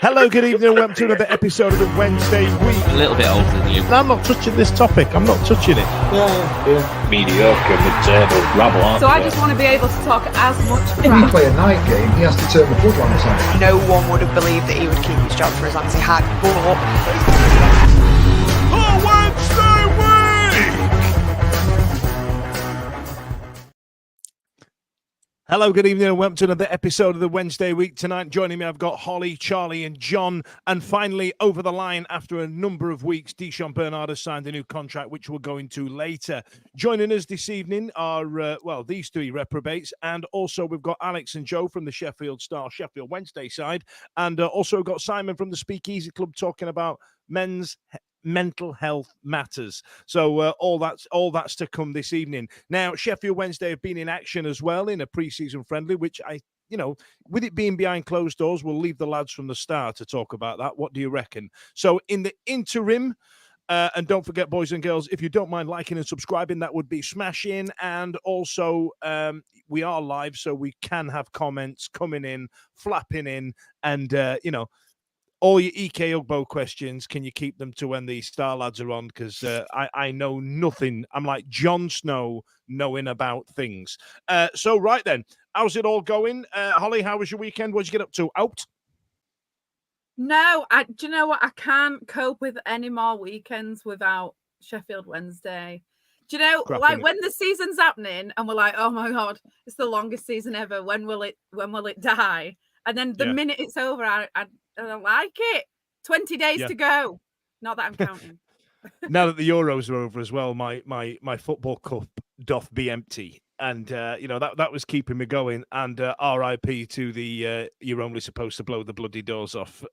Hello, good evening, and welcome to another episode of the Wednesday Week. A little bit older than you. I'm not touching this topic. I'm not touching it. Yeah. Mediocre, mid-table, rabble on. So I just want to be able to talk as much If you play a night game, he has to turn the bloodlines on. No one would have believed that he would keep his job for as long as he had. The Wednesday Week! Hello, good evening, and welcome to another episode of the Wednesday Week. Tonight, joining me, I've got Holly, Charlie, and John. And finally, over the line, after a number of weeks, Desan Bernard has signed a new contract, which we'll go into later. Joining us this evening are, these three reprobates. And also, we've got Alex and Joe from the Sheffield Wednesday side. And also got Simon from the Speakeasy Club talking about men's mental health matters. So all that's to come this evening. Now, Sheffield Wednesday have been in action as well in a pre-season friendly, which with it being behind closed doors, we'll leave the lads from the start to talk about that. What do you reckon? So in the interim, and don't forget, boys and girls, if you don't mind liking and subscribing, that would be smashing. And also, we are live, so we can have comments coming in, flapping in, and all your EK Ugbo questions, can you keep them to when the Star Lads are on? Because I know nothing. I'm like Jon Snow knowing about things. So, right then, how's it all going? Holly, how was your weekend? What did you get up to? Out? No, do you know what? I can't cope with any more weekends without Sheffield Wednesday. Do you know, like when the season's happening and we're like, oh my God, it's the longest season ever. When will it die? And then the minute it's over, I don't like it. 20 days to go. Not that I'm counting. Now that the Euros are over as well, my football cup doth be empty. And, that was keeping me going. And RIP to the You're Only Supposed to Blow the Bloody Doors Off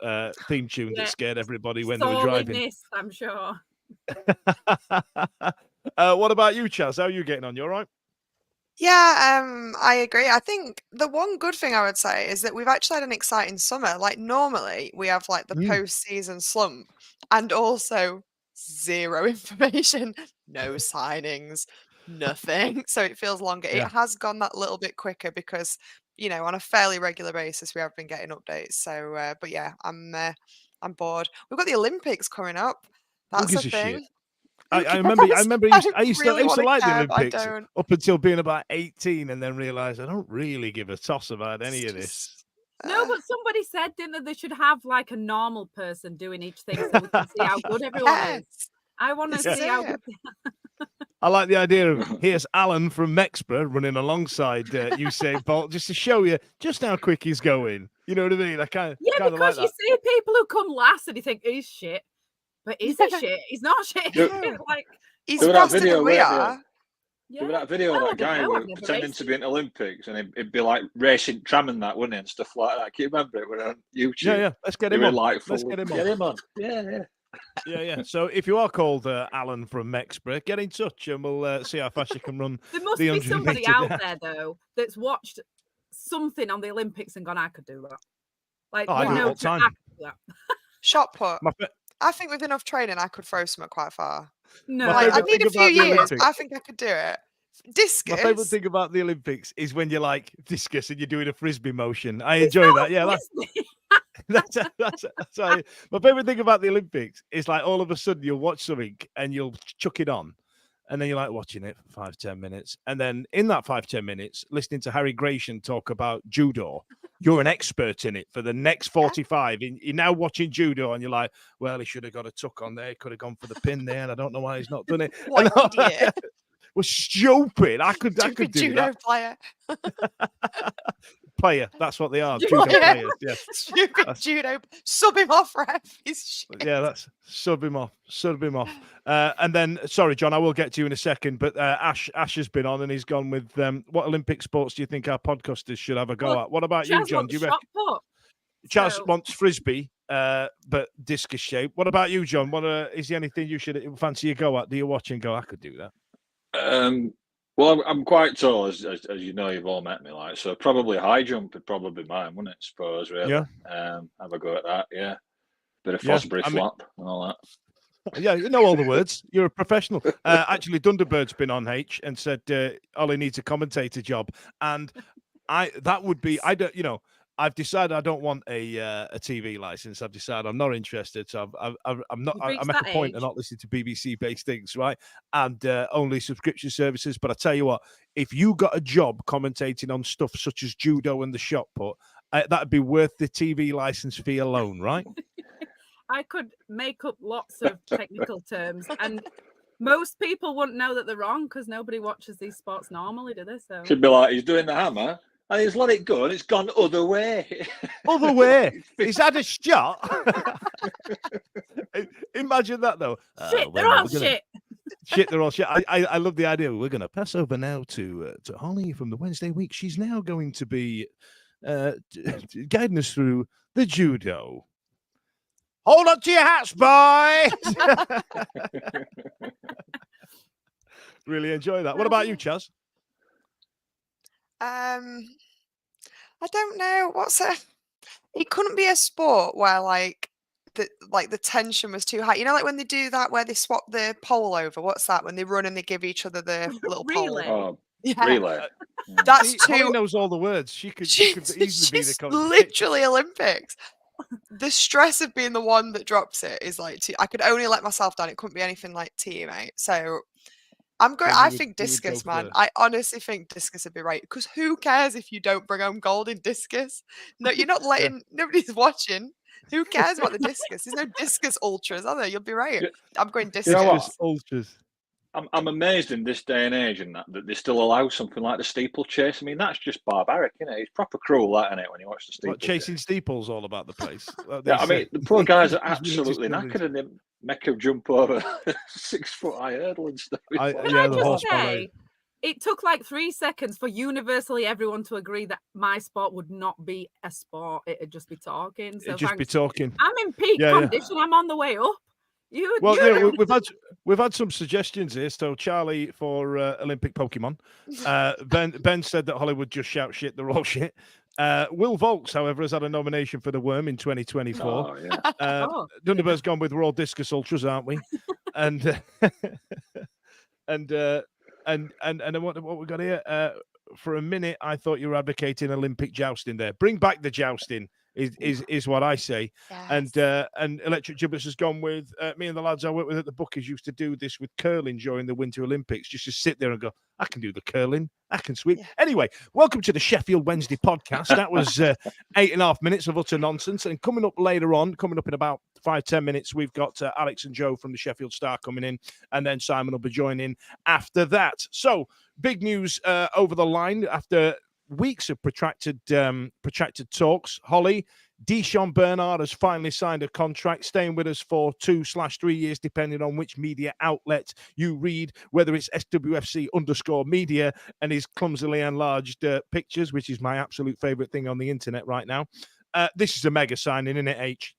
theme tune that scared everybody when they were driving. I'm sure. What about you, Chaz? How are you getting on? You all right? Yeah, I agree. I think the one good thing I would say is that we've actually had an exciting summer. Like normally we have like the post-season slump and also zero information, no signings, nothing. So it feels longer. Yeah. It has gone that little bit quicker because, on a fairly regular basis we have been getting updates. So, but yeah, I'm bored. We've got the Olympics coming up. That's a thing. Shit. I remember I used to like the Olympics up until being about 18 and then realised I don't really give a toss about any of this. No, but somebody said, didn't they should have like a normal person doing each thing so we can see how good everyone is. I want to see how good I like the idea of here's Alan from Mexborough running alongside Usain Bolt just to show you just how quick he's going. You know what I mean? Because like you see people who come last and you think he's shit. But is he shit? He's not shit. He's faster than we are. There was that video of that guy who was pretending to be in Olympics and it'd be like racing tram and that, wouldn't it? And stuff like that. Can you remember it? We're on YouTube. Yeah. Let's get him on. Let's get him on. Yeah. So if you are called Alan from Mexborough, get in touch and we'll see how fast you can run. There must be somebody out there though that's watched something on the Olympics and gone, I could do that. Like, I do it all the time. Shot put. I think with enough training, I could throw something quite far. No, I need a few years. I think I could do it. Discus. My favourite thing about the Olympics is when you're like discus and you're doing a frisbee motion. I enjoy that. Yeah, that's my favourite thing about the Olympics is like all of a sudden you'll watch something and you'll chuck it on. And then you're like watching it for 5-10 minutes. And then in that 5-10 minutes, listening to Harry Gratian talk about judo, you're an expert in it for the next 45. You're now watching judo and you're like, well, he should have got a tuck on there. He could have gone for the pin there. And I don't know why he's not done it. What idiot. Was stupid. I could do judo that. Player. That's what they are. Judo players. Yeah. Stupid judo. Sub him off, ref. He's shit. Yeah, that's sub him off. And then, sorry, John, I will get to you in a second. But Ash has been on and he's gone with what Olympic sports do you think our podcasters should have a go at? What about you, John? Do you reckon? Chaz wants frisbee, but discus shape. What about you, John? Is there anything you should fancy a go at? Do you watch and go, I could do that? Well, I'm quite tall, as you know, you've all met me, like, so probably high jump would probably be mine, wouldn't it? Suppose, really. Yeah. Have a go at that, yeah. Bit of Fosbury flop and all that. Yeah, you know all the words. You're a professional. Actually, Dunderbird's been on H and said Ollie needs a commentator job, and that would be I've decided I don't want a TV license. I've decided I'm not interested. So I'm not. I'm at the point of not listening to BBC based things, right? And only subscription services. But I tell you what, if you got a job commentating on stuff such as judo and the shot put, that'd be worth the TV license fee alone, right? I could make up lots of technical terms, and most people wouldn't know that they're wrong because nobody watches these sports normally, do they? So should be like, he's doing the hammer and he's let it go and it's gone other way. Other way. He's had a shot. Imagine that though. Shit, they're all shit. Shit, they're all shit. I love the idea. We're going to pass over now to Holly from the Wednesday week. She's now going to be guiding us through the judo. Hold on to your hats, boys. Really enjoy that. What about you, Chaz? I don't know. It couldn't be a sport where the tension was too high. You know, like when they do that where they swap the pole over. What's that? When they run and they give each other the little relay. pole. Yeah. Relay. That's Holly knows all the words. She could easily be the literally Olympics. The stress of being the one that drops it is like I could only let myself down. It couldn't be anything like teammate. So I'm going. I think discus, man. I honestly think discus would be right because who cares if you don't bring home gold in discus? No, you're not letting. Nobody's watching. Who cares about the discus? There's no discus ultras, are there? You'll be right. I'm going discus. You know what? Ultras. I'm amazed in this day and age and that they still allow something like the steeplechase. I mean, that's just barbaric, isn't it? It's proper cruel, that, isn't it, when you watch the steeplechase? Chasing steeples all about the place. Yeah, I mean, the poor guys are absolutely knackered and they make them jump over 6 foot high hurdle and stuff. It took like 3 seconds for universally everyone to agree that my sport would not be a sport. It'd just be talking. So it'd just be talking. I'm in peak condition. I'm on the way up. We've had some suggestions here. So Charlie for Olympic Pokemon. Ben said that Hollywood just shout shit. They're all shit. Will Volks, however, has had a nomination for the Worm in 2024. Oh, yeah. Dunderberg's gone with we're all discus ultras, aren't we? And what we got here? For a minute, I thought you were advocating Olympic jousting there. Bring back the jousting. Is what I say. Yes. And Electric Gibbets has gone with me and the lads I work with at the Bookies used to do this with curling during the Winter Olympics, just to sit there and go, I can do the curling, I can sweep. Yeah. Anyway, welcome to the Sheffield Wednesday podcast. That was 8.5 minutes of utter nonsense. And coming up later on, coming up in about 5-10 minutes, we've got Alex and Joe from the Sheffield Star coming in, and then Simon will be joining after that. So big news over the line after weeks of protracted talks. Holly, Desan Bernard has finally signed a contract, staying with us for 2/3 years, depending on which media outlet you read, whether it's SWFC_media and his clumsily enlarged pictures, which is my absolute favorite thing on the internet right now. This is a mega signing, isn't it, H?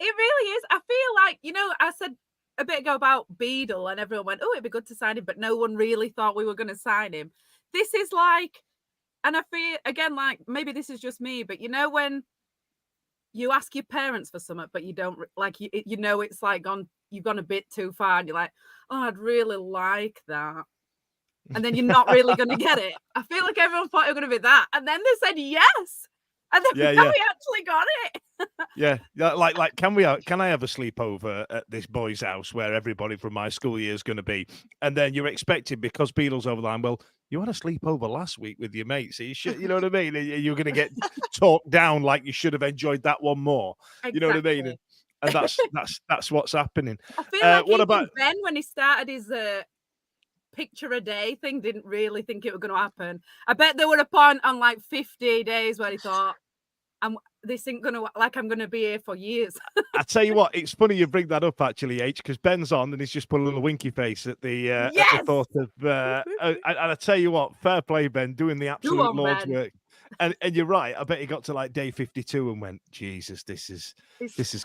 It really is. I feel like, I said a bit ago about Beadle and everyone went, oh, it'd be good to sign him, but no one really thought we were going to sign him. This is like, and I feel, again, like, maybe this is just me, but when you ask your parents for something, but you don't, like, it's like you've gone a bit too far, and you're like, oh, I'd really like that. And then you're not really going to get it. I feel like everyone thought it was going to be that. And then they said yes. And then we actually got it. Like, can I have a sleepover at this boy's house where everybody from my school year is going to be? And then you're expected, because Beadle's over the line, well, you had a sleepover last week with your mates, so you know what I mean? You're going to get talked down like you should have enjoyed that one more. Exactly. You know what I mean? And that's what's happening. I feel like what about Ben, when he started his picture a day thing, didn't really think it was going to happen. I bet there were a point on like 50 days where he thought, this ain't gonna, like, I'm gonna be here for years. I tell you what, it's funny you bring that up actually, H, because Ben's on and he's just put a little winky face at the, at the thought of. And I tell you what, fair play, Ben, doing the absolute Lord's work. And you're right. I bet he got to like day 52 and went, Jesus, this is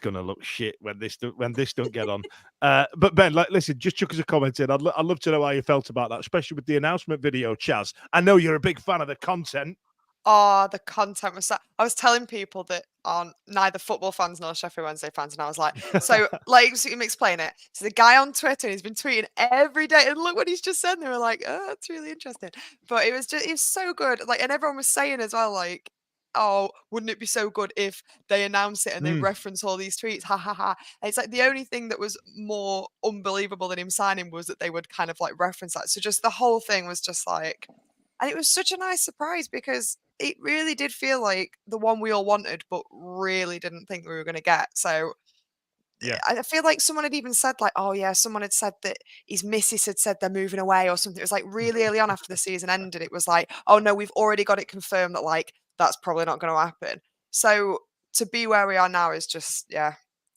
gonna look shit when this don't get on. But Ben, listen, just chuck us a comment in. I'd love to know how you felt about that, especially with the announcement video, Chaz. I know you're a big fan of the content. Oh, the content was I was telling people that aren't neither football fans nor Sheffield Wednesday fans, and I was like, so let me explain it. So the guy on Twitter, he's been tweeting every day, and look what he's just said. And they were like, oh, that's really interesting. But it was so good. Like, and everyone was saying as well, like, oh, wouldn't it be so good if they announce it and they reference all these tweets? Ha ha ha. And it's like the only thing that was more unbelievable than him signing was that they would kind of like reference that. So just the whole thing was just like, and it was such a nice surprise because it really did feel like the one we all wanted, but really didn't think we were going to get. So yeah, I feel like someone had even said like, oh yeah, someone had said that his missus had said they're moving away or something. It was like really early on after the season ended. It was like, oh no, we've already got it confirmed that like that's probably not going to happen. So to be where we are now is just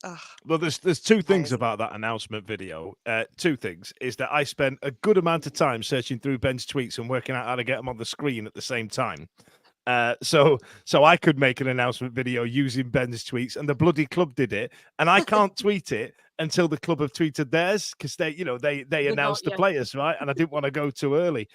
Ugh. Well, there's two things about that announcement video. Two things is that I spent a good amount of time searching through Ben's tweets and working out how to get them on the screen at the same time. So I could make an announcement video using Ben's tweets, and the bloody club did it, and I can't tweet it until the club have tweeted theirs because they announced the players, right? And I didn't want to go too early.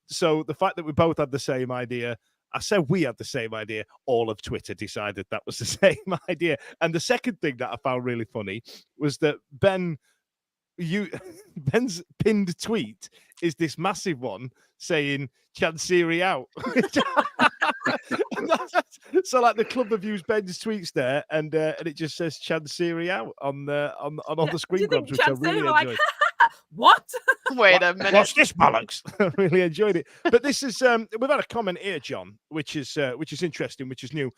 So the fact that we both had the same idea. I said we had the same idea. All of Twitter decided that was the same idea. And the second thing that I found really funny was that Ben's pinned tweet is this massive one saying Chansiri out. So like the club have used Ben's tweets there, and it just says Chansiri out on the screen grabs, which I really enjoyed. What? Wait a minute. What's this bollocks? I really enjoyed it. But this is we've had a comment here, John, which is interesting, which is new.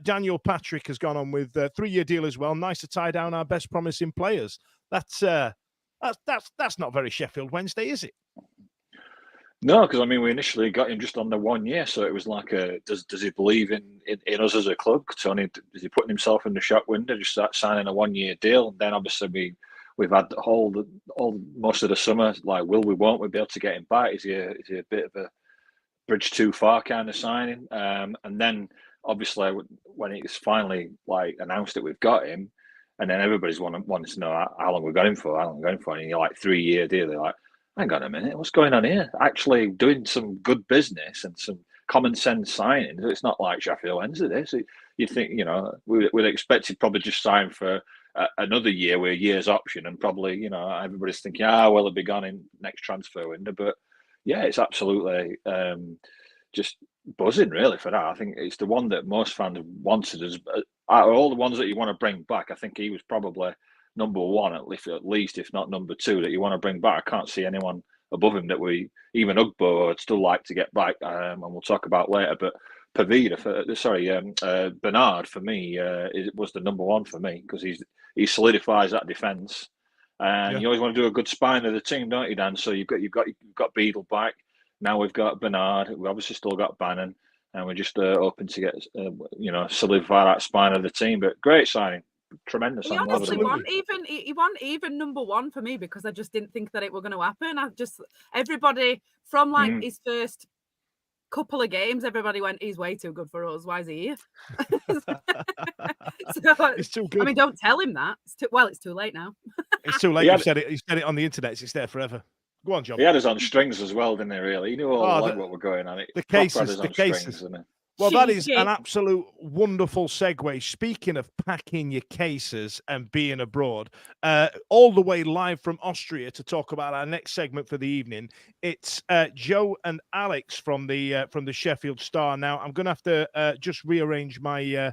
Daniel Patrick has gone on with a 3-year deal as well. Nice to tie down our best promising players. That's not very Sheffield Wednesday, is it? No, because I mean we initially got him just on the 1 year, so it was like does he believe in us as a club? Tony, is he putting himself in the shop window, just start signing a 1-year deal? And then obviously we've had all most of the summer, like won't we be able to get him back? Is he a bit of a bridge too far kind of signing? And then obviously when it's finally like announced that we've got him, and then everybody's wanting to know how long we've got him for, and you're like 3-year deal. They're like, hang on a minute, what's going on here? Actually doing some good business and some common sense signings. It's not like Sheffield Wednesday. This you'd think, we'd expected probably just sign for another year with a year's option, and probably everybody's thinking, well, it'll be gone in next transfer window. But yeah, it's absolutely just buzzing really for that. I think it's the one that most fans wanted as out of all the ones that you want to bring back. I think he was probably number one at least, if not number two, that you want to bring back. I can't see anyone above him that we, even Ugbo, would still like to get back, and we'll talk about later. But Bernard for me was the number one for me because he solidifies that defence, and you always want to do a good spine of the team, don't you, Dan? So you've got Beadle back. Now we've got Bernard. We've obviously still got Bannon, and we're just hoping to get solidify that spine of the team. But great signing. Tremendous. He honestly won even number one for me because I just didn't think that it were going to happen. Everybody from like his first couple of games, everybody went, he's way too good for us. Why is he here? It's too good. I mean, don't tell him that. It's too late now. It's too late. You said it on the internet. It's there forever. Go on, John. He had us on strings as well, didn't he? Really, he knew what we're going on. The cases. Well, that is an absolute wonderful segue. Speaking of packing your cases and being abroad, all the way live from Austria to talk about our next segment for the evening. It's Joe and Alex from the Sheffield Star. Now, I'm going to have to just rearrange my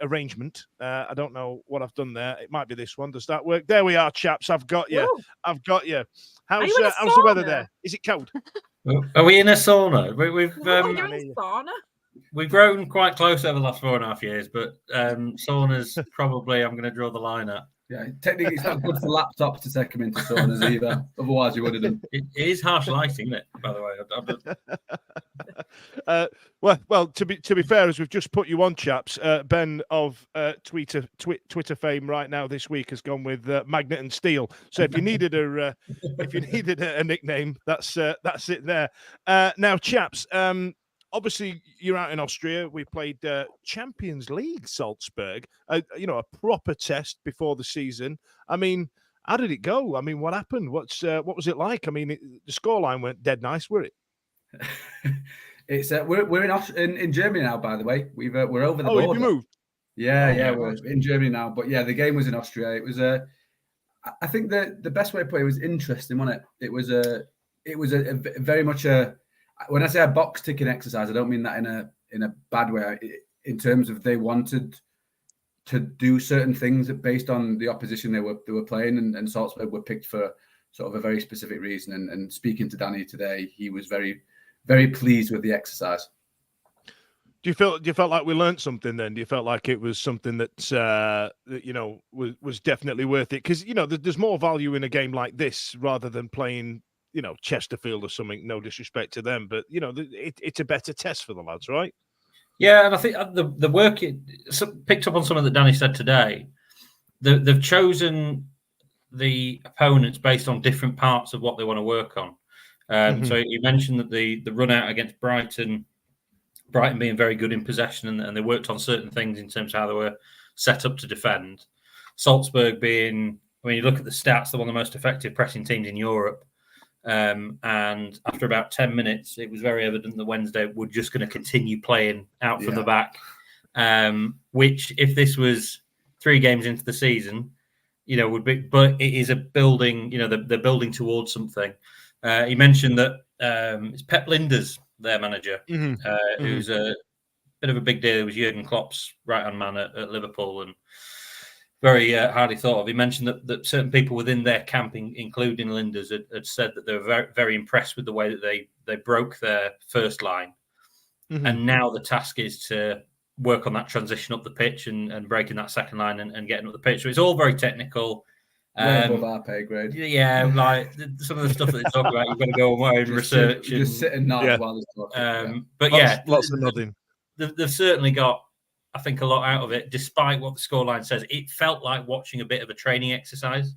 arrangement. I don't know what I've done there. It might be this one. Does that work? There we are, chaps. I've got you. Ooh. I've got you. How's the weather there? Is it cold? Are we in a sauna? We've grown quite close over the last 4.5 years, but saunas probably I'm going to draw the line at. Yeah, technically it's not good for laptops to take them into saunas either. Otherwise you would have done. It is harsh lighting, isn't it? By the way. Well, to be fair, as we've just put you on, chaps, Ben of Twitter fame right now this week has gone with Magnet and Steel. So if you needed a nickname, that's it there. Now, chaps. Obviously, you're out in Austria. We played Champions League Salzburg, a proper test before the season. I mean, how did it go? I mean, what happened? What was it like? I mean, the scoreline went dead nice, were it? It's we're in Germany now. By the way, we're over the border. Have you moved? Yeah, we're in Germany now. But yeah, the game was in Austria. It was I think the best way to play was interesting, wasn't it? It was a very much a. When I say a box ticking exercise, I don't mean that in a in a bad way in terms of they wanted to do certain things based on the opposition they were playing, and Salzburg were picked for sort of a very specific reason. And speaking to Danny today, he was very, very pleased with the exercise. Do you felt like we learned something then? Do you felt like it was something that was definitely worth it? Because there's more value in a game like this rather than playing Chesterfield or something. No disrespect to them, but it's a better test for the lads, right? Yeah, and I think the work picked up on something that Danny said today. They've chosen the opponents based on different parts of what they want to work on. So you mentioned that the run out against Brighton being very good in possession, and they worked on certain things in terms of how they were set up to defend. Salzburg being, when you look at the stats, they're one of the most effective pressing teams in Europe. And after about 10 minutes, it was very evident that Wednesday were just going to continue playing out from the back, which if this was 3 games into the season, would be, but it is a building, they're building towards something. He mentioned that it's Pep Lijnders, their manager, who's a bit of a big deal. He was Jurgen Klopp's right-hand man at Liverpool and very highly thought of. He mentioned that certain people within their camp, including Lijnders, had said that they were very, very impressed with the way that they broke their first line. And now the task is to work on that transition up the pitch and breaking that second line and getting up the pitch. So it's all very technical. Way above our pay grade. Yeah, like some of the stuff that they talk about, you've got to go away and research. Just sit and nod while they're talking. But lots of nodding. They've certainly got, I think, a lot out of it, despite what the scoreline says. It felt like watching a bit of a training exercise,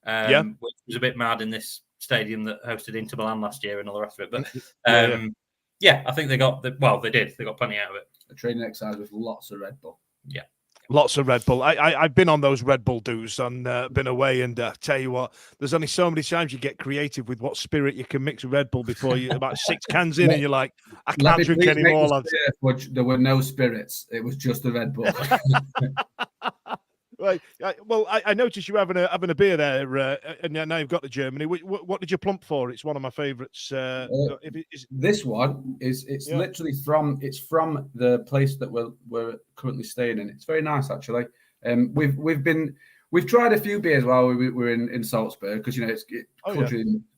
which was a bit mad in this stadium that hosted Inter Milan last year and all the rest of it. But I think they got, they got plenty out of it. A training exercise with lots of Red Bull. Yeah. Lots of Red Bull. I've been on those Red Bull do's and been away, and tell you what, there's only so many times you get creative with what spirit you can mix with Red Bull before you about 6 cans in and you're like, I can't drink any more, lads. There were no spirits. It was just the Red Bull. Right. Well, I noticed you having a beer there, and now you've got the Germany. What did you plump for? It's one of my favourites. This one is literally from the place that we're currently staying in. It's very nice actually. We've tried a few beers while we were in Salzburg because it's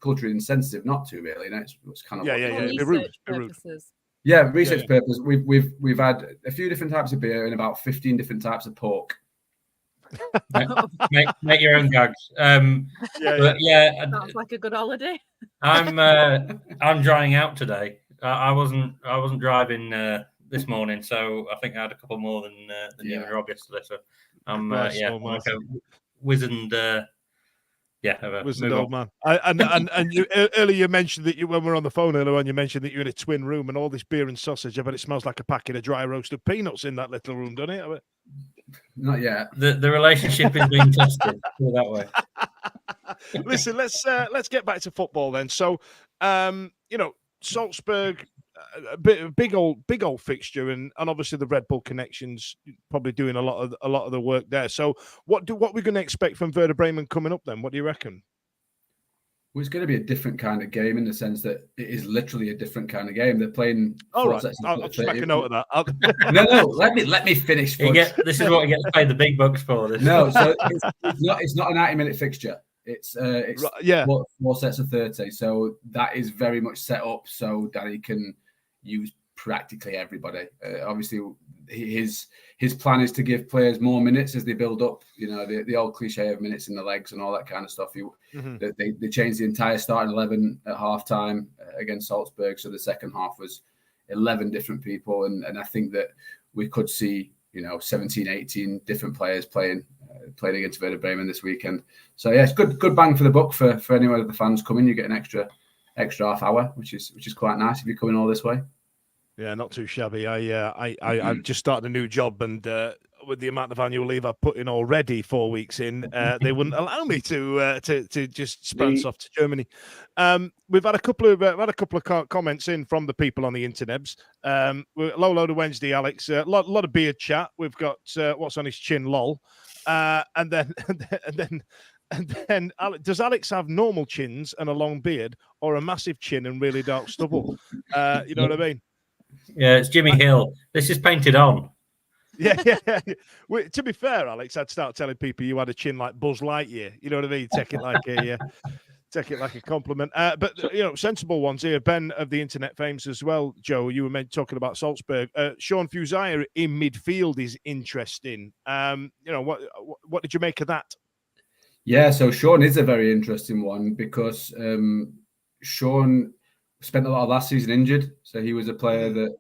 culturally insensitive not to really. It's kind of research purposes. Yeah, research purpose. We've had a few different types of beer and about 15 different types of pork. make your own gags. Sounds like a good holiday. I'm drying out today. I wasn't driving this morning, so I think I had a couple more than you and Rob yesterday. So I'm like a wizened. Wizened old man. And you, earlier you mentioned that when we were on the phone earlier on, you mentioned that you're in a twin room and all this beer and sausage. I bet it smells like a packet of dry roasted peanuts in that little room, doesn't it? Not yet. The relationship is being tested that way. Listen, let's get back to football then. So, Salzburg, a big old fixture, and obviously the Red Bull connections probably doing a lot of the work there. So, what we're going to expect from Werder Bremen coming up then? What do you reckon? Well, it's going to be a different kind of game in the sense that it is literally a different kind of game. They're playing. All right, I'll just make a note of that. No, let me finish. This is what you get to pay the big bucks for. This. No, so it's not a 90-minute fixture. It's 4 sets of 30. So that is very much set up so that he can use practically everybody. Obviously, his plan is to give players more minutes as they build up. The old cliche of minutes in the legs and all that kind of stuff. They changed the entire starting 11 at halftime against Salzburg, so the second half was 11 different people, and I think that we could see 17, 18 different players playing against Werder Bremen this weekend. So yeah, it's good bang for the buck for anyone of the fans coming. You get an extra half hour, which is quite nice if you're coming all this way. Yeah, not too shabby. I've just started a new job, and with the amount of annual leave I've put in already 4 weeks in, they wouldn't allow me to just sprance off to Germany. We've had a couple of comments in from the people on the internets. Low load of Wednesday, Alex. A lot of beard chat. We've got what's on his chin, lol, and then. Does Alex have normal chins and a long beard, or a massive chin and really dark stubble? You know what I mean? Yeah, it's Jimmy Hill. This is painted on. Yeah. Well, to be fair, Alex, I'd start telling people you had a chin like Buzz Lightyear. You know what I mean? Take it like a compliment. But sensible ones here. Ben of the Internet Fames as well. Joe, you were talking about Salzburg. Sean Fusaya in midfield is interesting. What did you make of that? Yeah, so Sean is a very interesting one because Sean spent a lot of last season injured. So he was a player that,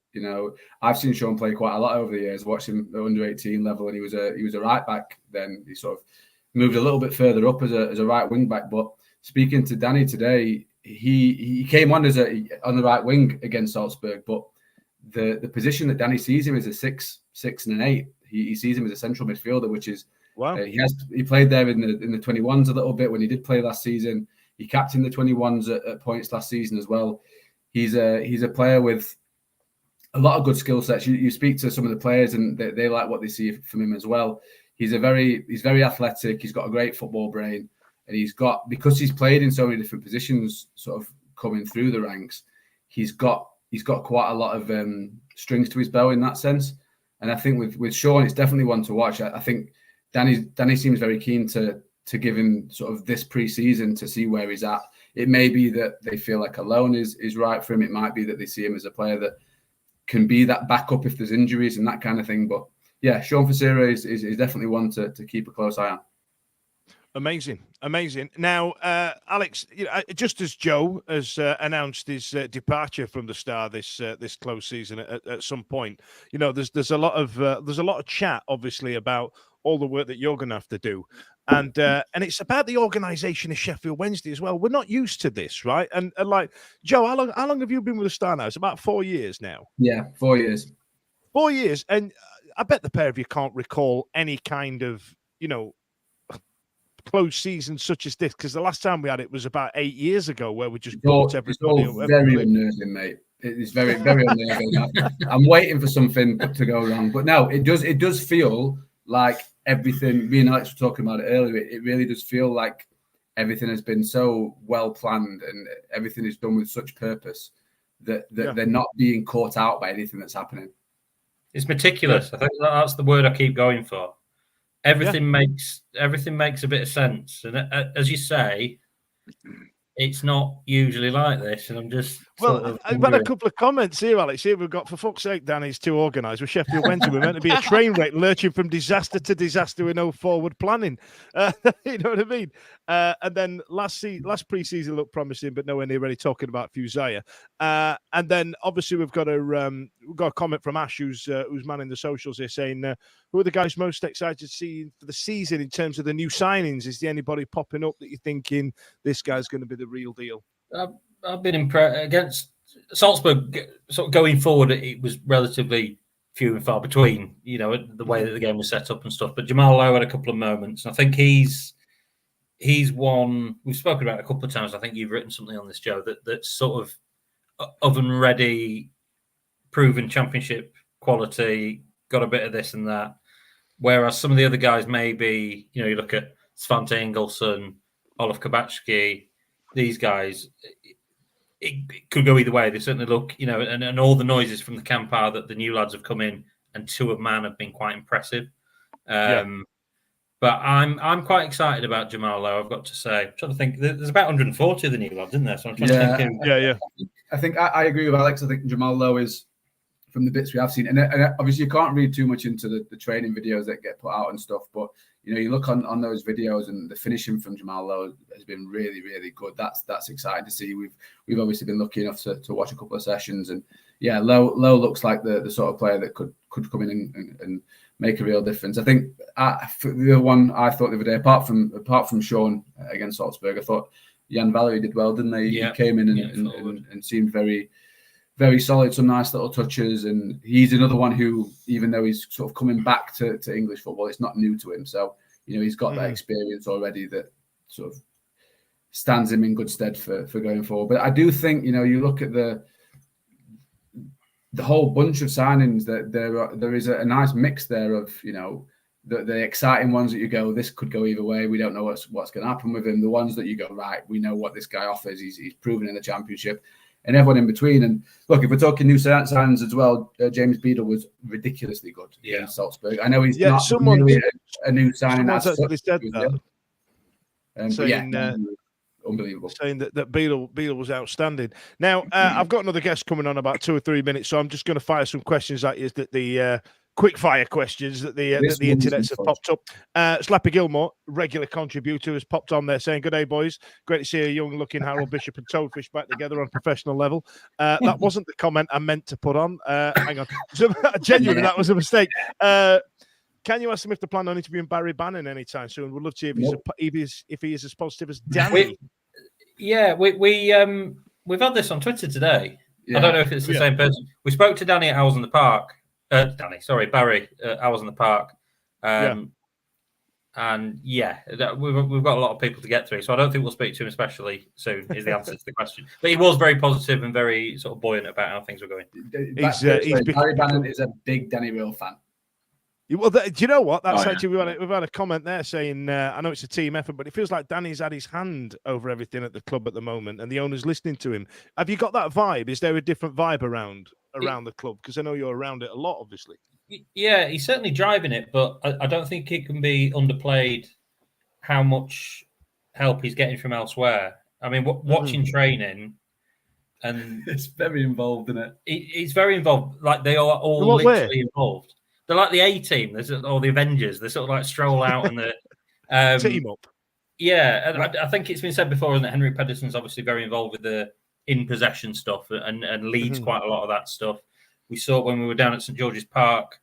I've seen Sean play quite a lot over the years, watched him at under 18 level, and he was a right back. Then he sort of moved a little bit further up as a right wing back. But speaking to Danny today, he came on on the right wing against Salzburg, but the position that Danny sees him is a 6, and an 8. He sees him as a central midfielder, which is wow. He played there in the 21s a little bit when he did play last season. He captained the 21s at points last season as well. He's a player with a lot of good skill sets. You speak to some of the players and they like what they see from him as well. He's very athletic. He's got a great football brain, and because he's played in so many different positions, sort of coming through the ranks, he's got quite a lot of strings to his bow in that sense. And I think with Sean, it's definitely one to watch. I think Danny seems very keen to give him sort of this pre-season to see where he's at. It may be that they feel like a loan is right for him. It might be that they see him as a player that can be that backup if there's injuries and that kind of thing. But yeah, Sean Fusera is definitely one to keep a close eye on. Amazing. Now, Alex, just as Joe has announced his departure from the Star this close season at some point, there's a lot of chat, obviously, about all the work that you're going to have to do, and it's about the organisation of Sheffield Wednesday as well. We're not used to this, right? And like Joe, how long have you been with the Star now? It's about 4 years now. Yeah, 4 years. 4 years, and I bet the pair of you can't recall any kind of close season such as this, because the last time we had it was about 8 years ago, where we just brought everybody. It's all very unnerving, mate. It's very, very unnerving. I'm waiting for something to go wrong, but no, it does feel like everything. Me and Alex were talking about it earlier. It really does feel like everything has been so well planned and everything is done with such purpose that they're not being caught out by anything that's happening. It's meticulous. I think that's the word I keep going for. Everything makes a bit of sense, and as you say, it's not usually like this. And I'm just I've had a couple of comments here, Alex. Here we've got, for fuck's sake, Danny's too organised. With Sheffield Wednesday, we're meant to be a train wreck, lurching from disaster to disaster with no forward planning. You know what I mean? And then last pre-season looked promising, but nowhere near ready. Talking about Fusaya, and then obviously we've got a comment from Ash, who's manning the socials here, saying, "Who are the guys most excited to see for the season in terms of the new signings? Is there anybody popping up that you're thinking this guy's going to be the real deal?" I've been impressed against Salzburg. Sort of going forward, it was relatively few and far between. The way that the game was set up and stuff. But Jamal Lowe had a couple of moments, and I think he's one we've spoken about a couple of times. I think you've written something on this, Joe, that's sort of oven ready, proven championship quality, got a bit of this and that. Whereas some of the other guys, maybe you look at Svante Ingelsson, Olaf Kabachski, these guys. It could go either way. They certainly look, and all the noises from the camp are that the new lads have come in, and two of man have been quite impressive. But I'm quite excited about Jamal Lowe, I've got to say. I'm trying to think. There's about 140 of the new lads, isn't there? So I'm trying to think. I think I agree with Alex. I think Jamal Lowe is, from the bits we have seen, and obviously you can't read too much into the training videos that get put out and stuff, but you look on those videos and the finishing from Jamal Lowe has been really, really good. That's exciting to see. We've obviously been lucky enough to watch a couple of sessions, and Lowe looks like the sort of player that could come in and make a real difference. I think the one I thought the other day, apart from Sean against Salzburg, I thought Jan Valery did well, didn't they? He came in and seemed very, very solid, some nice little touches, and he's another one who, even though he's sort of coming back to English football, it's not new to him. So, he's got that experience already that sort of stands him in good stead for going forward. But I do think, you look at the whole bunch of signings, that there is a nice mix there of, the exciting ones that you go, this could go either way. We don't know what's going to happen with him. The ones that you go, right, we know what this guy offers. He's proven in the Championship. and everyone in between. And look, if we're talking new signings as well, James Beadle was ridiculously good in Salzburg. I know he's not really a new signing. Someone's actually said that. Saying, unbelievable. Saying that Beadle was outstanding. Now, I've got another guest coming on about 2 or 3 minutes, so I'm just going to fire some questions at you that the quick fire questions that the internets have popped up. Slappy Gilmore, regular contributor, has popped on there saying, "Good day, boys. Great to see a young looking Harold Bishop and Toadfish back together on a professional level." That wasn't the comment I meant to put on. Hang on. Genuinely, that was a mistake. Can you ask him if they plan on interviewing Barry Bannon anytime soon? We'd love to see if he is as positive as Danny. We've had this on Twitter today. I don't know if it's the same person. We spoke to Danny at Owls in the Park. Barry at Owls in the Park. And we've got a lot of people to get through, so I don't think we'll speak to him especially soon. Is the answer to the question? But he was very positive and very sort of buoyant about how things were going. Barry Bannon is a big Danny Real fan. Well, do you know what? That's actually we've had a comment there saying, I know it's a team effort, but it feels like Danny's had his hand over everything at the club at the moment, and the owner's listening to him. Have you got that vibe? Is there a different vibe around the club? Because I know you're around it a lot, obviously. Yeah, he's certainly driving it, but I don't think it can be underplayed how much help he's getting from elsewhere. I mean, watching training, and it's very involved in it. It's very involved. Like they are all literally involved. They're like the A-team, or the Avengers. They sort of like stroll out and the team up. Yeah, and I think it's been said before, isn't it? Henry Pedersen's obviously very involved with the in-possession stuff and leads quite a lot of that stuff. We saw when we were down at St George's Park,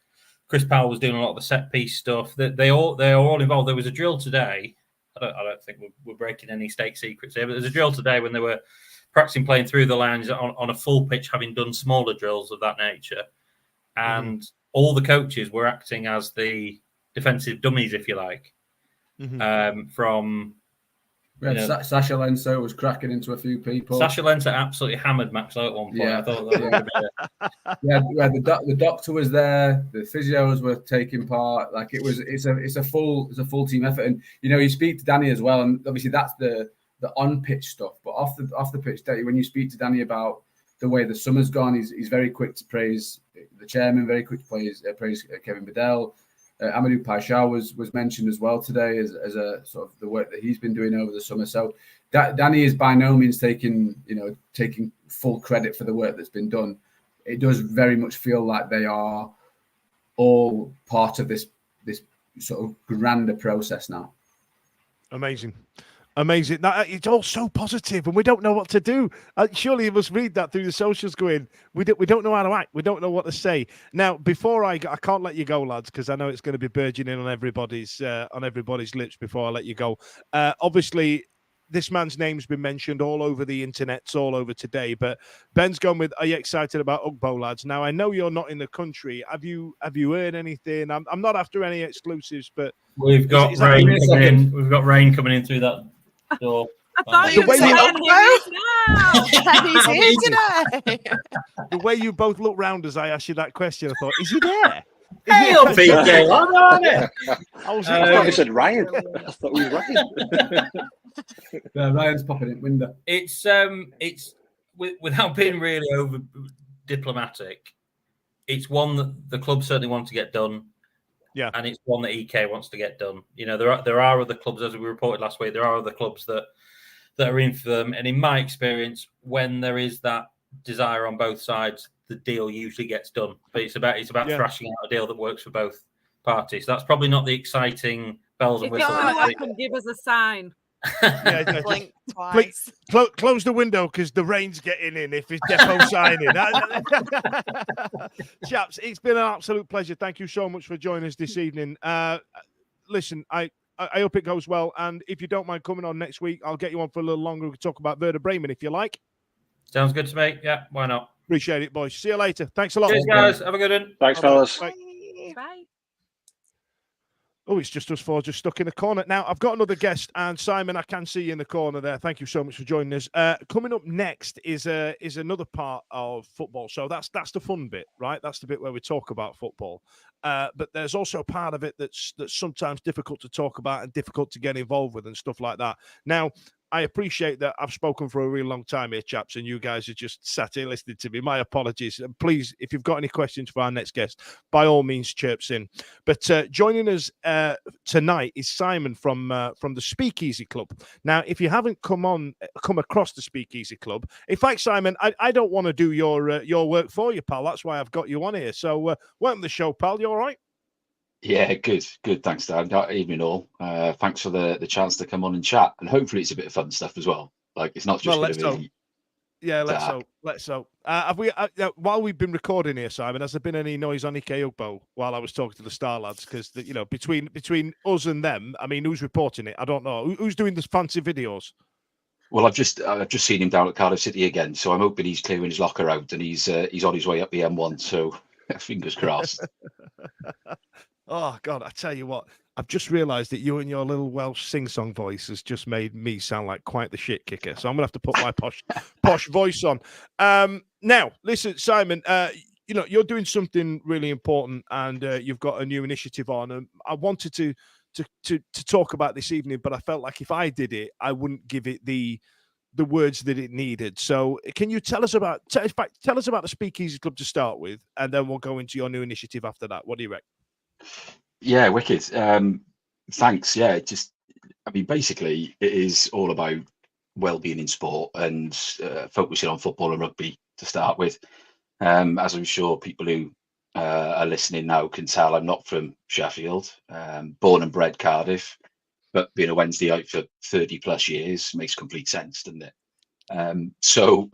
Chris Powell was doing a lot of the set-piece stuff. They are all involved. There was a drill today. I don't think we're breaking any state secrets here, but there's a drill today when they were practicing playing through the lines on a full pitch, having done smaller drills of that nature. And all the coaches were acting as the defensive dummies, if you like. Sasha Lenso was cracking into a few people. Sasha Lenso absolutely hammered Max Lowe at one point. Yeah. I thought that the doctor was there. The physios were taking part. Like it's a full team effort. And you speak to Danny as well, and obviously that's the on pitch stuff. But off the pitch, when you speak to Danny about the way the summer's gone, he's very quick to praise the chairman, very quick to praise Kevin Bedell. Amadou Pacha was mentioned as well today as a sort of the work that he's been doing over the summer. So Danny is by no means taking full credit for the work that's been done. It does very much feel like they are all part of this sort of grander process now. Amazing. It's all so positive, and we don't know what to do. Surely you must read that through the socials. Going, we don't know how to act. We don't know what to say. Now, before I can't let you go, lads, because I know it's going to be burgeoning on everybody's lips. Before I let you go, obviously, this man's name's been mentioned all over the internet, all over today. But Ben's gone with, "Are you excited about Ugbo, lads?" Now, I know you're not in the country. Have you heard anything? I'm not after any exclusives, but we've got rain coming in. We've got rain coming in through that. So, I thought you were saying he's here today. The way you both looked round as I asked you that question, I thought, is he there? Hey, PK, I'm on it. I thought you said Ryan. I thought we were Ryan. Ryan's popping in window. It's without being really over diplomatic, it's one that the club certainly want to get done. Yeah, and it's one that EK wants to get done. There are other clubs, as we reported last week. There are other clubs that are in for them. And in my experience, when there is that desire on both sides, the deal usually gets done. But it's about thrashing out a deal that works for both parties. That's probably not the exciting bells and whistles. If you give us a sign. Blink twice. Close the window because the rain's getting in if it's depot signing. Chaps, it's been an absolute pleasure. Thank you so much for joining us this evening. Listen, I hope it goes well, and if you don't mind coming on next week, I'll get you on for a little longer. We can talk about Werder Bremen if you like. Sounds good to me. Yeah, why not? Appreciate it, boys. See you later. Thanks a lot. Cheers, guys. Have a good one. Thanks, fellas. Bye. Oh, it's just us four just stuck in a corner. Now, I've got another guest, and Simon, I can see you in the corner there. Thank you so much for joining us. Coming up next is another part of football. So that's the fun bit, right? That's the bit where we talk about football. But there's also a part of it that's sometimes difficult to talk about and difficult to get involved with and stuff like that. Now, I appreciate that I've spoken for a really long time here, chaps, and you guys are just sat here listening to me. My apologies. And please, if you've got any questions for our next guest, by all means, chirps in. But joining us tonight is Simon from the Speakeasy Club. Now, if you haven't come across the Speakeasy Club, in fact, Simon, I don't want to do your work for you, pal. That's why I've got you on here. So welcome to the show, pal. You all right? Yeah, good. Thanks, Dan. Evening all. Thanks for the chance to come on and chat, and hopefully it's a bit of fun stuff as well. Like it's not just going to be. Yeah, let's hope. Let's hope. Have we? While we've been recording here, Simon, has there been any noise on Ike Ugbo while I was talking to the Star lads? Because between us and them, I mean, who's reporting it? I don't know. Who's doing the fancy videos? Well, I've just seen him down at Cardiff City again, so I'm hoping he's clearing his locker out and he's on his way up the M1. So fingers crossed. Oh God, I tell you what, I've just realised that you and your little Welsh sing-song voice has just made me sound like quite the shit kicker. So I'm gonna have to put my posh voice on. Now, listen, Simon, you're doing something really important, and you've got a new initiative on. And I wanted to talk about this evening, but I felt like if I did it, I wouldn't give it the words that it needed. So can you tell us about the Speakeasy Club to start with, and then we'll go into your new initiative after that. What do you reckon? Yeah, wicked. Thanks. Yeah, basically it is all about well-being in sport and focusing on football and rugby to start with. As I'm sure people who are listening now can tell, I'm not from Sheffield, born and bred Cardiff, but being a Wednesdayite for 30 plus years makes complete sense, doesn't it? So,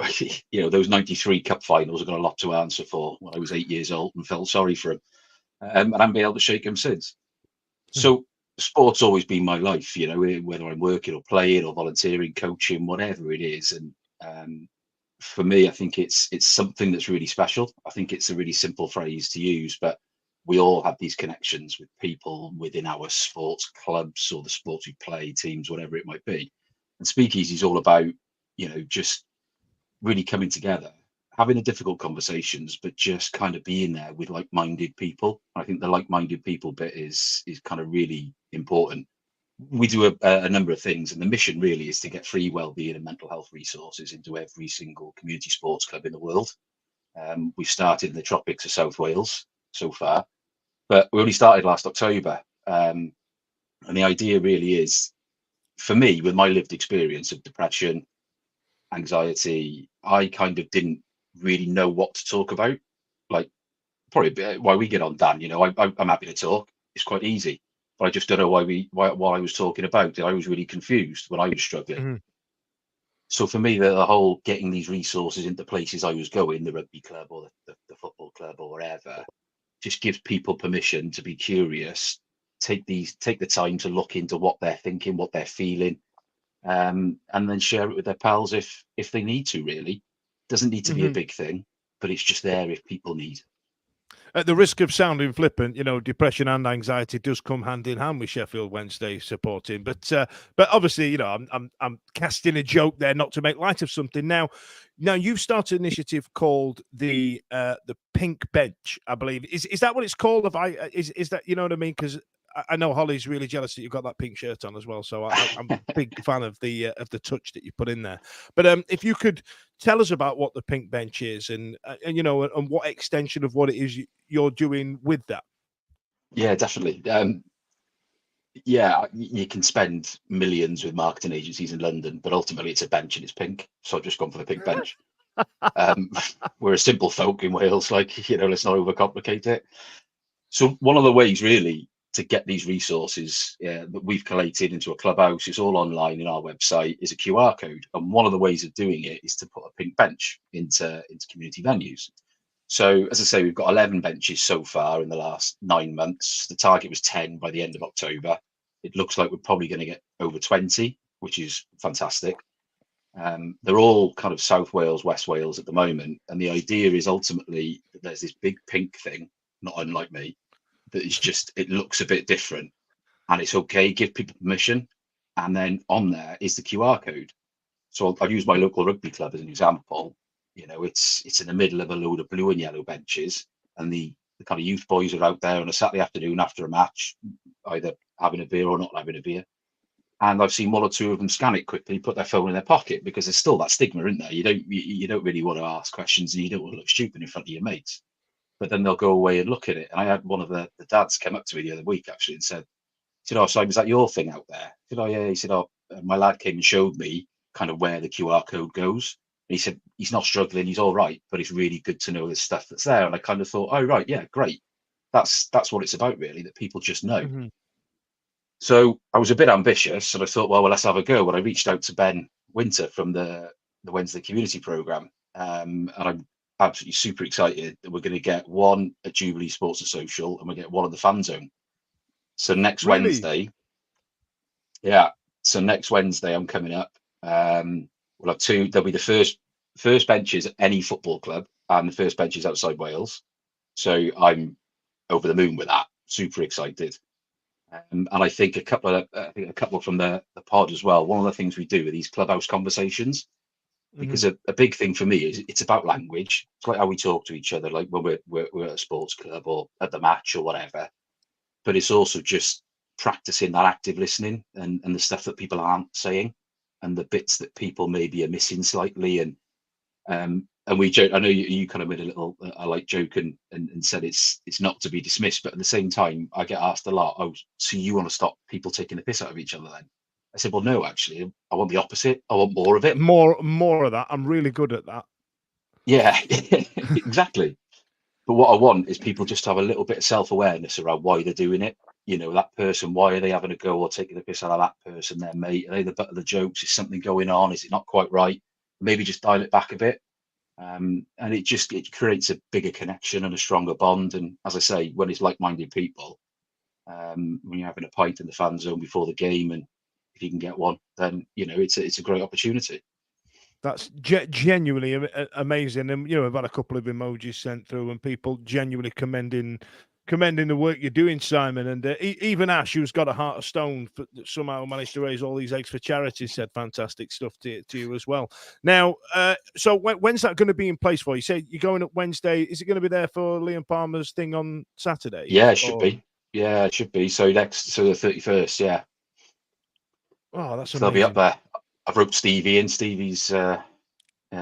those 93 cup finals have got a lot to answer for when I was 8 years old and felt sorry for them. And I haven't been able to shake him since. So sport's always been my life, whether I'm working or playing or volunteering, coaching, whatever it is. And for me, I think it's something that's really special. I think it's a really simple phrase to use, but we all have these connections with people within our sports clubs or the sports we play, teams, whatever it might be. And Speakeasy is all about, just really coming together, having the difficult conversations, but just kind of being there with like-minded people. I think the like-minded people bit is kind of really important. We do a number of things, and the mission really is to get free wellbeing and mental health resources into every single community sports club in the world. We've started in the tropics of South Wales so far, but we only started last October. And the idea really is, for me, with my lived experience of depression, anxiety, I kind of didn't really know what to talk about. Like, probably why we get on, Dan, I'm happy to talk. It's quite easy, but I just don't know what I was talking about. I was really confused when I was struggling. Mm-hmm. So for me, the whole getting these resources into places I was going, the rugby club or the football club or wherever, just gives people permission to be curious, take the time to look into what they're thinking, what they're feeling, and then share it with their pals if they need to. Really doesn't need to be a big thing, but it's just there if people need. At the risk of sounding flippant, depression and anxiety does come hand in hand with Sheffield Wednesday supporting. But obviously, I'm casting a joke there, not to make light of something. Now you've started an initiative called the Pink Bench, I believe. Is that what it's called? Is that, you know what I mean? Because I know Holly's really jealous that you've got that pink shirt on as well. So I'm a big fan of the touch that you put in there. But if you could tell us about what the Pink Bench is and what extension of what it is you're doing with that. Yeah, definitely. You can spend millions with marketing agencies in London, but ultimately it's a bench and it's pink. So I've just gone for the Pink Bench. We're a simple folk in Wales, let's not overcomplicate it. So one of the ways really to get these resources that we've collated into a clubhouse, it's all online in our website, is a QR code. And one of the ways of doing it is to put a pink bench into community venues. So as I say, we've got 11 benches so far in the last 9 months. The target was 10 by the end of October. It looks like we're probably going to get over 20, which is fantastic. They're all kind of South Wales, West Wales at the moment. And the idea is ultimately that there's this big pink thing, not unlike me, that is just, it looks a bit different and it's okay, give people permission. And then on there is the QR code. So I'll use my local rugby club as an example. It's in the middle of a load of blue and yellow benches, and the kind of youth boys are out there on a Saturday afternoon after a match, either having a beer or not having a beer. And I've seen one or two of them scan it quickly, put their phone in their pocket, because there's still that stigma, isn't there? You don't really want to ask questions, and you don't want to look stupid in front of your mates. But then they'll go away and look at it. And I had one of the dads come up to me the other week actually and said, "Oh, Simon, is that your thing out there?" I said, "Oh yeah." He said, "Oh, my lad came and showed me kind of where the QR code goes." And he said, "He's not struggling, he's all right, but it's really good to know the stuff that's there." And I kind of thought, "Oh right, yeah, great. That's what it's about, really, that people just know." Mm-hmm. So I was a bit ambitious, and I thought, well, let's have a go. But I reached out to Ben Winter from the Wednesday Community Programme, and I'm absolutely super excited that we're going to get one at Jubilee Sports and Social, and we get one at the Fan Zone. So next Wednesday, yeah. So next Wednesday, I'm coming up. We'll have two. There'll be the first benches at any football club, and the first benches outside Wales. So I'm over the moon with that. Super excited. And I think a couple from the pod as well. One of the things we do with these clubhouse conversations, because a big thing for me is it's about language. It's like how we talk to each other, like when we're at a sports club or at the match or whatever. But it's also just practicing that active listening and the stuff that people aren't saying, and the bits that people maybe are missing slightly. And we joke. I know you kind of made a little joke and said it's not to be dismissed, but at the same time, I get asked a lot, "Oh, so you want to stop people taking the piss out of each other then?" I said, "Well, no, actually, I want the opposite. I want more of it. More of that. I'm really good at that." Yeah, exactly. But what I want is people just to have a little bit of self-awareness around why they're doing it. You know, that person, why are they having a go or taking the piss out of that person, their mate? Are they the butt of the jokes? Is something going on? Is it not quite right? Maybe just dial it back a bit. And it creates a bigger connection and a stronger bond. And as I say, when it's like-minded people, when you're having a pint in the fan zone before the game, and if you can get one, then it's a great opportunity. That's genuinely amazing. And I've had a couple of emojis sent through, and people genuinely commending the work you're doing, Simon. And even Ash, who's got a heart of stone, somehow managed to raise all these eggs for charity, said fantastic stuff to you as well. Now, so when's that going to be in place for you? Say you're going up Wednesday. Is it going to be there for Liam Palmer's thing on Saturday? Yeah, it should be. Yeah, it should be. So the 31st. Yeah. Oh, that's amazing. They'll be up there. I've roped Stevie in. Stevie's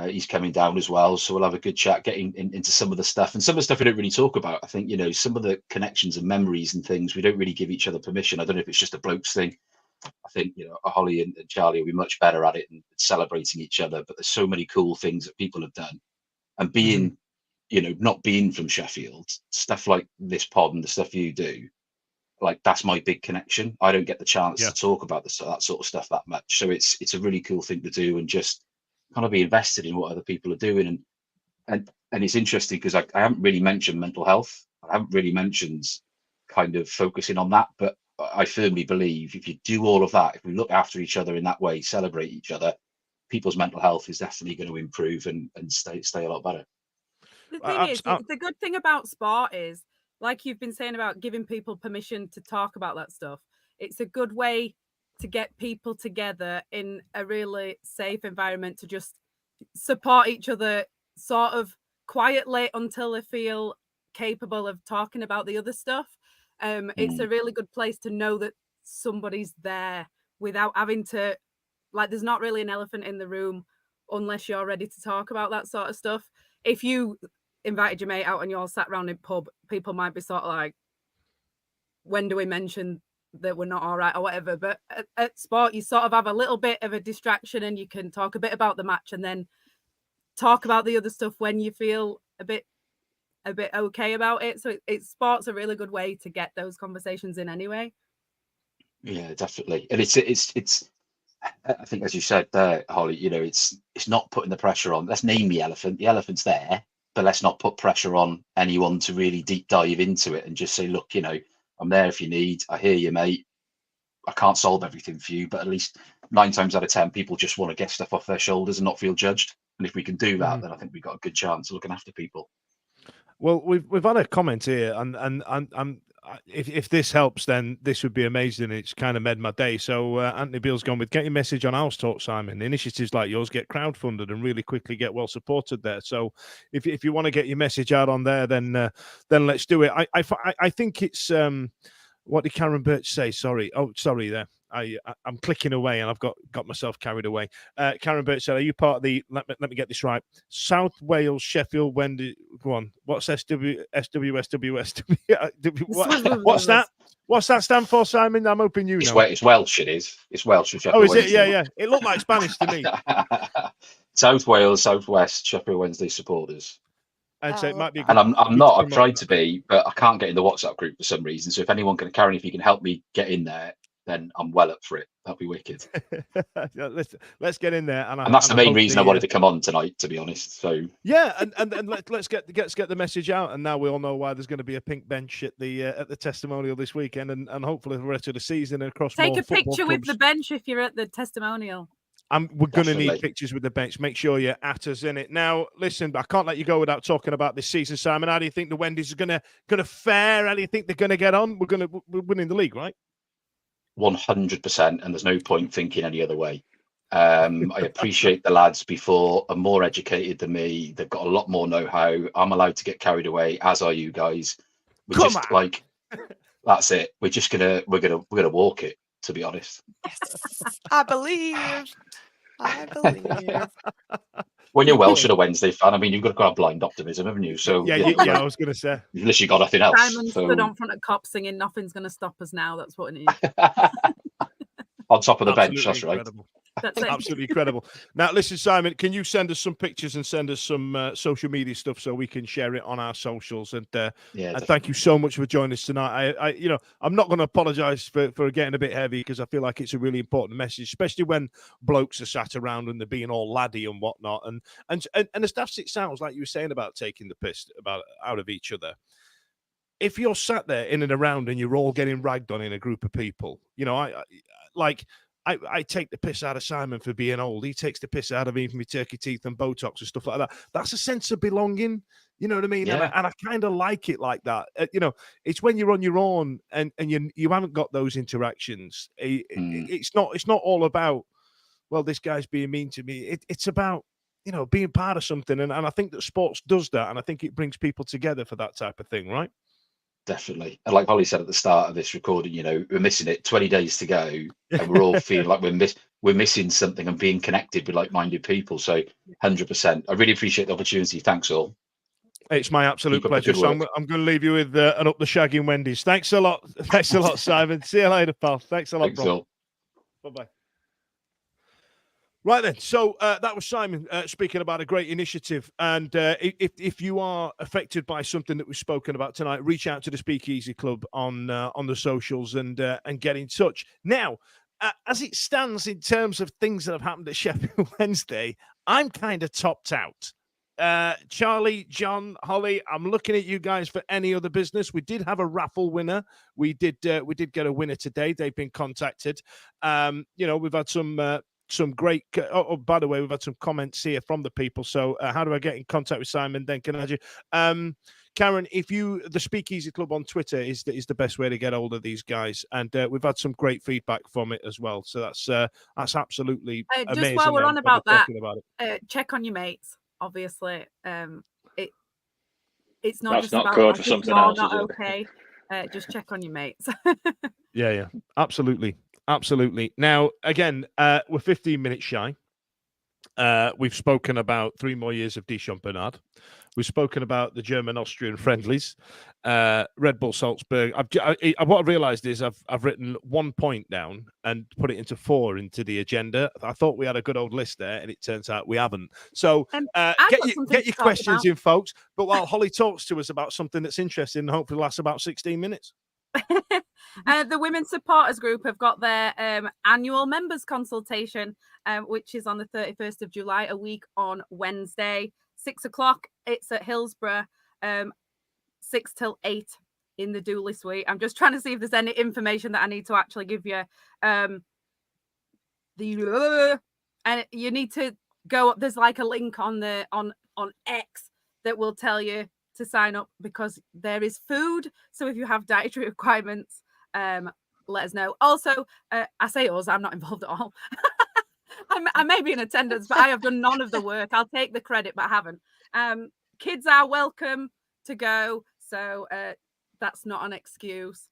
he's coming down as well, so we'll have a good chat, getting into some of the stuff, and some of the stuff we don't really talk about. I think some of the connections and memories and things we don't really give each other permission. I don't know if it's just a blokes thing. I think Holly and Charlie will be much better at it and celebrating each other. But there's so many cool things that people have done, and being not being from Sheffield, stuff like this pod and the stuff you do. Like, that's my big connection. I don't get the chance to talk about that sort of stuff that much. So it's a really cool thing to do, and just kind of be invested in what other people are doing. And it's interesting because I haven't really mentioned mental health. I haven't really mentioned kind of focusing on that. But I firmly believe if you do all of that, if we look after each other in that way, celebrate each other, people's mental health is definitely going to improve and stay a lot better. The thing is, the good thing about sport is, like you've been saying about giving people permission to talk about that stuff, it's a good way to get people together in a really safe environment to just support each other sort of quietly until they feel capable of talking about the other stuff. It's a really good place to know that somebody's there without having to, like, there's not really an elephant in the room unless you're ready to talk about that sort of stuff. If you invited your mate out and you all sat around in pub, people might be sort of like, when do we mention that we're not all right or whatever? But at sport, you sort of have a little bit of a distraction, and you can talk a bit about the match and then talk about the other stuff when you feel a bit okay about it. So sport's a really good way to get those conversations in anyway. Yeah, definitely. And it's I think, as you said there, Holly, it's not putting the pressure on. Let's name the elephant. The elephant's there, but let's not put pressure on anyone to really deep dive into it, and just say, look, I'm there if you need. I hear you, mate. I can't solve everything for you, but at least 9 times out of 10, people just want to get stuff off their shoulders and not feel judged. And if we can do that, then I think we've got a good chance of looking after people. Well, we've had a comment here, and if this helps, then this would be amazing. It's kind of made my day. So Anthony Beale's gone with, get your message on House Talk, Simon. Initiatives like yours get crowdfunded and really quickly get well supported there. So if you want to get your message out on there, then let's do it. I think it's What did Karen Birch say? Sorry. Oh, sorry there. I'm clicking away and I've got myself carried away. Karen Birch said, are you part of the, let me get this right, South Wales, Sheffield Wednesday, go on, what's SWSWSW? What's that? What's that stand for, Simon? I'm hoping you know. It's Welsh, it is. It's Welsh for Sheffield Oh, is it? Wednesday. Yeah. It looked like Spanish to me. South Wales, South West, Sheffield Wednesday supporters. And so it might be. And I'm not. I've tried to be, but I can't get in the WhatsApp group for some reason. So if anyone can, Karen, if you can help me get in there, then I'm well up for it. That'd be wicked. let's get in there, and that's the main reason I wanted to come on tonight, to be honest. So yeah, and let's get the message out. And now we all know why there's going to be a pink bench at the testimonial this weekend, and hopefully the rest of the season and across. Take a picture with the bench if you're at the testimonial. We're going to need pictures with the bench. Make sure you're at us in it. Now, listen, I can't let you go without talking about this season, Simon. How do you think the Wendy's are going to fare? How do you think they're going to get on? We're winning the league, right? 100%, and there's no point thinking any other way. I appreciate the lads before are more educated than me. They've got a lot more know-how. I'm allowed to get carried away, as are you guys. We're that's it. We're gonna walk it, to be honest. I believe. When you're Welsh and a Wednesday fan, I mean, you've got to have blind optimism, haven't you? So yeah, I was going to say. You've literally got nothing else. Simon stood on front of cops singing, "Nothing's going to stop us now." That's what it is. On top of the bench, that's incredible. Right. That's it. Absolutely incredible. Now, listen, Simon, can you send us some pictures and send us some social media stuff so we can share it on our socials? And thank you so much for joining us tonight. I'm not going to apologise for getting a bit heavy because I feel like it's a really important message, especially when blokes are sat around and they're being all laddie and whatnot. And as daft it sounds, like you were saying about taking the piss out of each other. If you're sat there in and around and you're all getting ragged on in a group of people, I take the piss out of Simon for being old. He takes the piss out of me for my turkey teeth and Botox and stuff like that. That's a sense of belonging. You know what I mean? Yeah. And I kind of like it like that. It's when you're on your own and you haven't got those interactions. It's not all about, well, this guy's being mean to me. It's about, being part of something. And I think that sports does that. And I think it brings people together for that type of thing, right? Definitely. And like Holly said at the start of this recording, we're missing it. 20 days to go, and we're all feeling like we're missing something and being connected with like-minded people. So 100%. I really appreciate the opportunity. Thanks all. It's my absolute pleasure. So I'm going to leave you with an up the shagging Wendy's. Thanks a lot. Thanks a lot, Simon. See you later, pal. Thanks a lot, bro. Bye-bye. Right then, so that was Simon speaking about a great initiative. And if you are affected by something that we've spoken about tonight, reach out to the Speakeasy Club on the socials and get in touch. Now, as it stands in terms of things that have happened at Sheffield Wednesday, I'm kind of topped out. Charlie, John, Holly, I'm looking at you guys for any other business. We did have a raffle winner. We did get a winner today. They've been contacted. We've had some great. By the way, we've had some comments here from the people. So how do I get in contact with Simon? Then can I do? Karen, the Speakeasy Club on Twitter is the best way to get hold of these guys, and we've had some great feedback from it as well. So that's absolutely amazing. Just while we're on about that, check on your mates. Obviously, it's not that's just not about code for something else. Not okay. Just check on your mates. Yeah, absolutely. Now, again, we're 15 minutes shy. We've spoken about 3 more years of Desan Bernard. We've spoken about the German-Austrian friendlies, Red Bull Salzburg. What I've realised is I've written 1 point down and put it into 4 into the agenda. I thought we had a good old list there, and it turns out we haven't. So get your questions in, folks. But while Holly talks to us about something that's interesting, and hopefully lasts about 16 minutes. The Women's Supporters Group have got their annual members consultation, which is on the 31st of July, a week on Wednesday, 6:00. It's at Hillsborough, 6 till 8 in the Dooley Suite. I'm just trying to see if there's any information that I need to actually give you. And you need to go. There's like a link on X that will tell you to sign up because there is food. So if you have dietary requirements, let us know. Also, I say us, I'm not involved at all. I may be in attendance, but I have done none of the work. I'll take the credit, but I haven't. Kids are welcome to go, so that's not an excuse.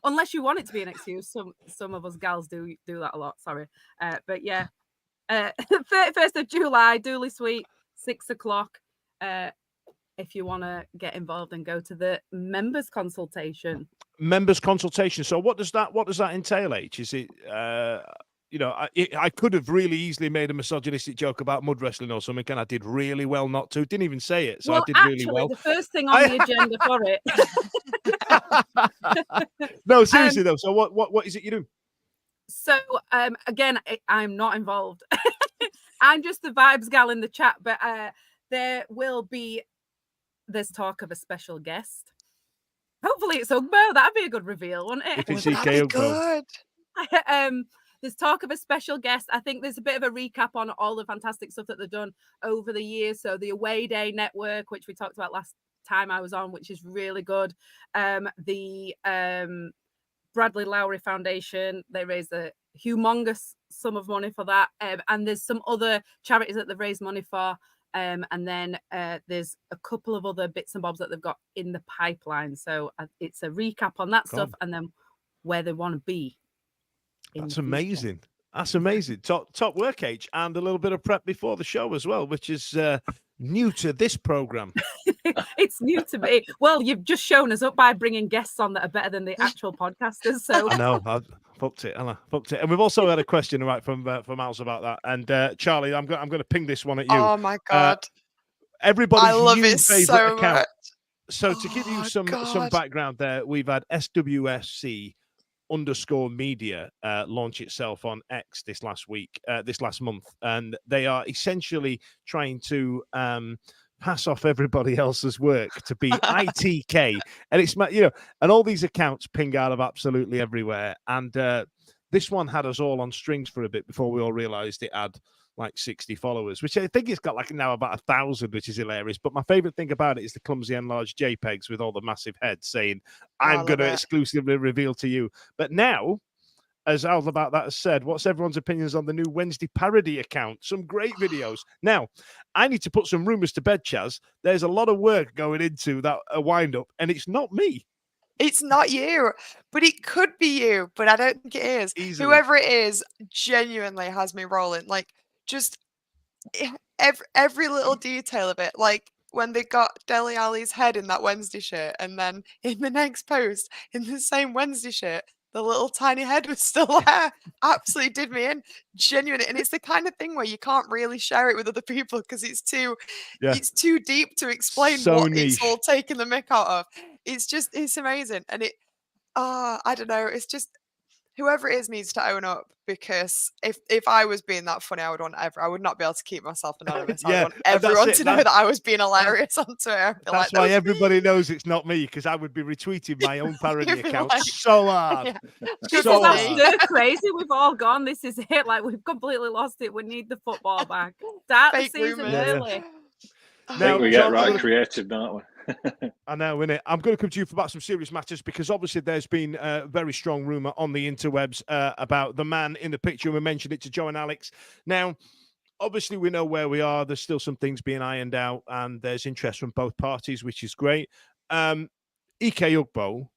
Unless you want it to be an excuse. Some of us gals do that a lot. Sorry. But yeah, 31st of July, Dooley Suite, 6 o'clock. If you want to get involved and go to the members consultation. Members consultation. So what does that entail, H? Is it I could have really easily made a misogynistic joke about mud wrestling or something, and I did really well not to. Didn't even say it, so I did really well. The first thing on the agenda for it. No, seriously though. So what is it you do? So again, I'm not involved. I'm just the vibes gal in the chat, but there's talk of a special guest. Hopefully it's Ugbo. That'd be a good reveal, wouldn't it? If it's EK Ugbo. There's talk of a special guest. I think there's a bit of a recap on all the fantastic stuff that they've done over the years. So the Away Day Network, which we talked about last time I was on, which is really good. The Bradley Lowry Foundation, they raised a humongous sum of money for that. And there's some other charities that they've raised money for. And then there's a couple of other bits and bobs that they've got in the pipeline. So it's a recap on that stuff and then where they want to be. That's amazing. That's amazing. Top work, H, and a little bit of prep before the show as well, which is new to this program. It's new to me. Well, you've just shown us up by bringing guests on that are better than the actual podcasters. So I know. I fucked it. And we've also had a question from Al's about that. And Charlie, I'm going to ping this one at you. Oh my God! Everybody's new favorite so account. much. So to give you some background there, we've had SWSC _media launch itself on X this last month, and they are essentially trying to pass off everybody else's work to be ITK, and it's and all these accounts ping out of absolutely everywhere, and this one had us all on strings for a bit before we all realized it had like 60 followers, which I think it's got like now about 1,000, which is hilarious. But my favorite thing about it is the clumsy enlarged JPEGs with all the massive heads saying, I'm going to exclusively reveal to you. But now, as Al about that has said, what's everyone's opinions on the new Wednesday parody account? Some great videos. Now, I need to put some rumors to bed, Chaz. There's a lot of work going into that wind up, and it's not me. It's not you, but it could be you, but I don't think it is. Easily. Whoever it is genuinely has me rolling. Like, just every little detail of it. Like, when they got Dele Alli's head in that Wednesday shirt, and then in the next post, in the same Wednesday shirt, the little tiny head was still there. Absolutely did me in. Genuinely. And it's the kind of thing where you can't really share it with other people because it's too deep to explain what niche. It's all taking the mick out of. It's amazing. And I don't know. It's just, whoever it is needs to own up, because if I was being that funny, I would not be able to keep myself anonymous. I would want everyone to know that I was being hilarious on Twitter. That's why everybody knows it's not me, because I would be retweeting my own parody account so hard. Yeah. So hard. Crazy. We've all gone. This is it. Like, we've completely lost it. We need the football back. Start the season early. I think we get right creative, don't we? I know, innit? I'm going to come to you about some serious matters, because obviously there's been a very strong rumour on the interwebs about the man in the picture. We mentioned it to Joe and Alex. Now, obviously we know where we are. There's still some things being ironed out, and there's interest from both parties, which is great. EK Ugbo,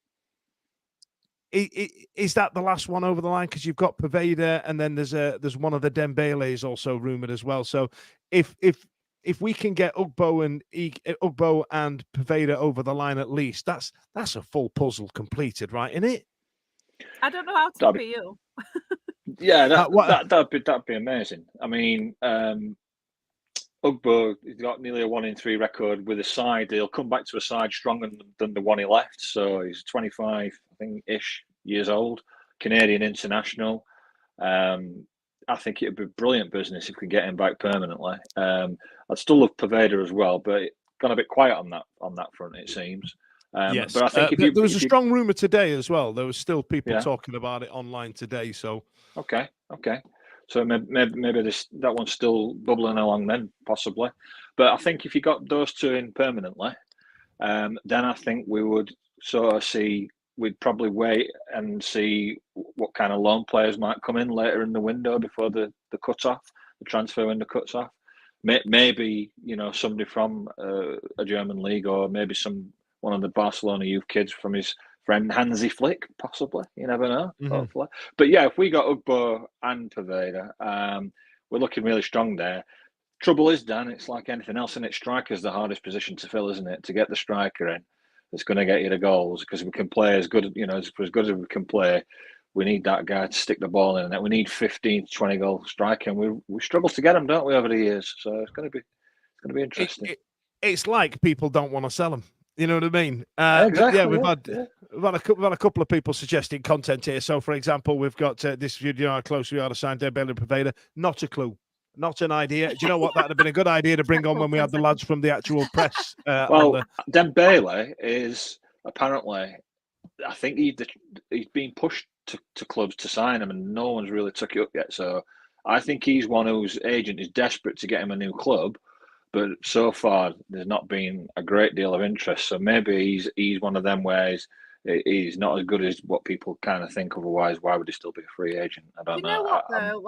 is that the last one over the line? Because you've got Paveda, and then there's one of the Dembele's also rumoured as well. So if we can get Ugbo and Paveda over the line at least, that's a full puzzle completed, right? Isn't it? I don't know how to be you. Yeah, that'd be amazing. I mean, Ugbo, he's got nearly a 1 in 3 record with a side. He'll come back to a side stronger than the one he left. So he's 25, I think, years old, Canadian international. I think it would be brilliant business if we get him back permanently. I'd still love Paveda as well, but it's gone a bit quiet on that front, it seems. Yes, but I think there was a strong rumor today as well. There was still people talking about it online today. So okay, so maybe that one's still bubbling along then, possibly. But I think if you got those two in permanently, then I think we would sort of see. We'd probably wait and see what kind of loan players might come in later in the window before the cut-off, the transfer window cuts off. Maybe, somebody from a German league, or maybe one of the Barcelona youth kids from his friend Hansi Flick, possibly. You never know, hopefully. But yeah, if we got Ugbo and Pervader, we're looking really strong there. Trouble is, Dan, it's like anything else, and it striker's the hardest position to fill, isn't it? To get the striker in that's going to get you the goals, because we can play as good, as good as we can play. We need that guy to stick the ball in, and we need 15 to 20 goal striker, and we struggle to get them, don't we, over the years? So it's going to be interesting. It's like people don't want to sell them. You know what I mean? Exactly. Yeah, we've had a couple of people suggesting content here. So, for example, we've got this. You know how close we are to sign Dembele Pervader. Not a clue. Not an idea. Do you know what? That'd have been a good idea to bring on when we had the lads from the actual press. Dembele is apparently, I think he's been pushed to clubs to sign him, and no one's really took it up yet. So I think he's one whose agent is desperate to get him a new club, but so far there's not been a great deal of interest. So maybe he's one of them where he's not as good as what people kind of think. Otherwise, why would he still be a free agent? I don't know. You know what though?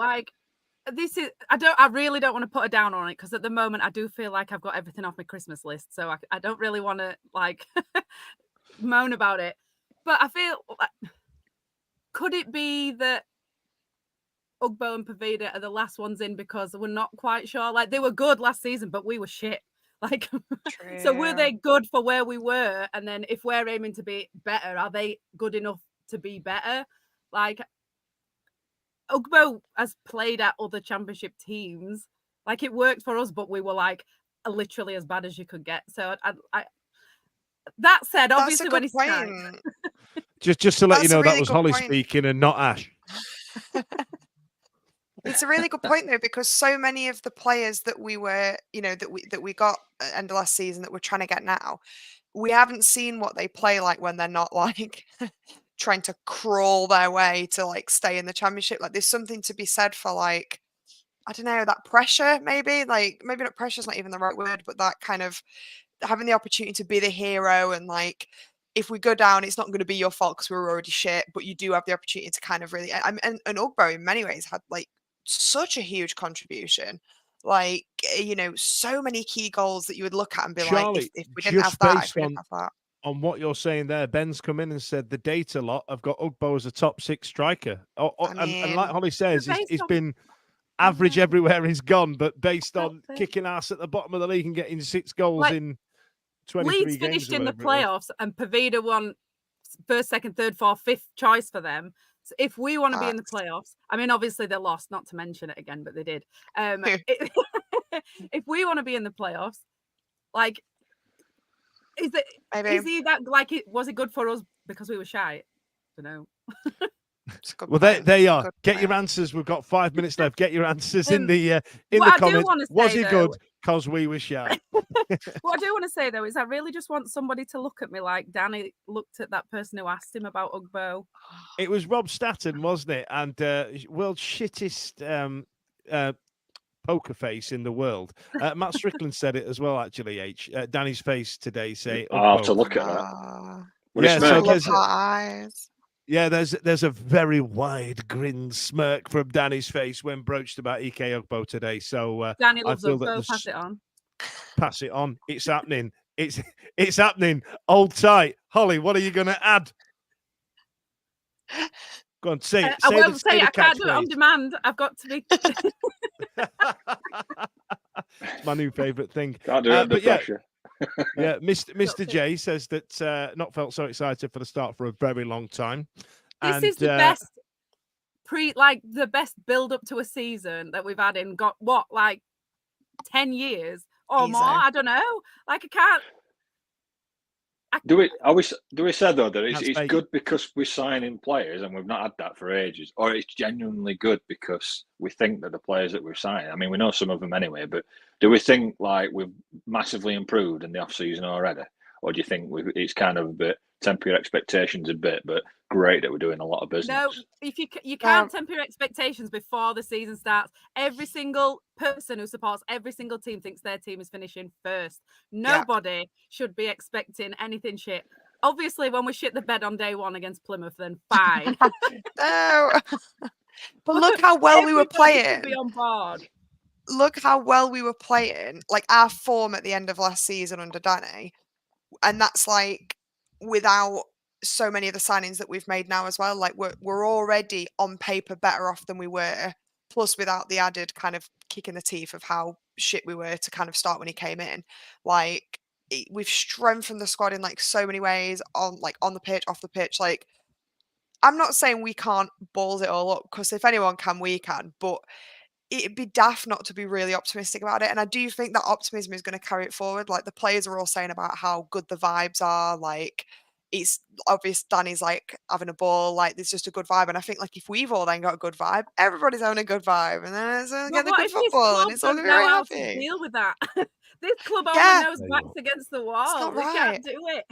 I really don't want to put a down on it, because at the moment I do feel like I've got everything off my Christmas list, so I don't really want to moan about it. But I feel could it be that Ugbo and Pervader are the last ones in because we're not quite sure? Like, they were good last season, but we were shit. Like, so were they good for where we were? And then if we're aiming to be better, are they good enough to be better? Like, Ugbo has played at other championship teams. Like, it worked for us, but we were like literally as bad as you could get. So I that said, obviously when he's just to let you know, that was Holly speaking and not Ash. It's a really good point though, because so many of the players that we were, that we got at the end of last season that we're trying to get now, we haven't seen what they play like when they're not like trying to crawl their way to like stay in the championship. Like, there's something to be said for like, I don't know, that pressure, maybe not pressure is not even the right word, but that kind of having the opportunity to be the hero, and like, if we go down, it's not going to be your fault because we were already shit, but you do have the opportunity to kind of really, and Ugbo in many ways had like such a huge contribution, like, so many key goals that you would look at and be Charlie, like, if we didn't have that, on what you're saying there, Ben's come in and said the data lot have got Ugbo as a top 6 striker. And like Holly says, he's been average everywhere he's gone, but based on kicking ass at the bottom of the league and getting 6 goals in 23 Leeds games. finished in the playoffs, and Pervader won first, second, third, fourth, fifth choice for them. So if we want to be in the playoffs, I mean, obviously they lost, not to mention it again, but they did. If we want to be in the playoffs, like, is he that, like, was it good for us because we were shy? I don't know. Well, there you are. Get your answers. We've got 5 minutes left. Get your answers in the comments. Was he good because we were shy? What I do want to say though is I really just want somebody to look at me like Danny looked at that person who asked him about Ugbo. It was Rob Statten, wasn't it? And world's shittest poker face in the world. Matt Strickland said it as well, actually. Danny's face today say I'll have to look at that. There's a very wide grin smirk from Danny's face when broached about Ike Ugbo today. So Danny loves Ugbo. Pass it on. Pass it on. It's happening. It's happening. Hold tight. Holly, what are you going to add? Go on, say it. I won't say it. I can't do it on demand. I've got to be. It's my new favourite thing. Can't do it under pressure. Yeah, Mr. J says that not felt so excited for the start for a very long time. This is the best the best build up to a season that we've had in 10 years or more. I don't know. Like, I can't. Do we say though that it's good because we're signing players and we've not had that for ages, or it's genuinely good because we think that the players that we're signing, I mean, we know some of them anyway, but do we think like we've massively improved in the off season already, or do you think it's kind of a bit temper your expectations a bit, but great that we're doing a lot of business? No, if you can't temper your expectations before the season starts. Every single person who supports every single team thinks their team is finishing first. Nobody should be expecting anything shit. Obviously, when we shit the bed on day one against Plymouth, then fine. No, but look how well we were playing. Be on board. Look how well we were playing. Like, our form at the end of last season under Danny, and that's like without so many of the signings that we've made now as well. Like we're already on paper better off than we were, plus without the added kind of kick in the teeth of how shit we were to kind of start when he came in. Like we've strengthened the squad in like so many ways, on the pitch, off the pitch. Like I'm not saying we can't balls it all up, because if anyone can, we can, but it'd be daft not to be really optimistic about it. And I do think that optimism is going to carry it forward. Like the players are all saying about how good the vibes are. Like it's obvious Danny's like having a ball. Like there's just a good vibe. And I think like if we've all then got a good vibe, everybody's having a good vibe, and then it's get the good football, and it's all going to be very happy. To deal with that. This club only knows backs against the wall. We can't do it.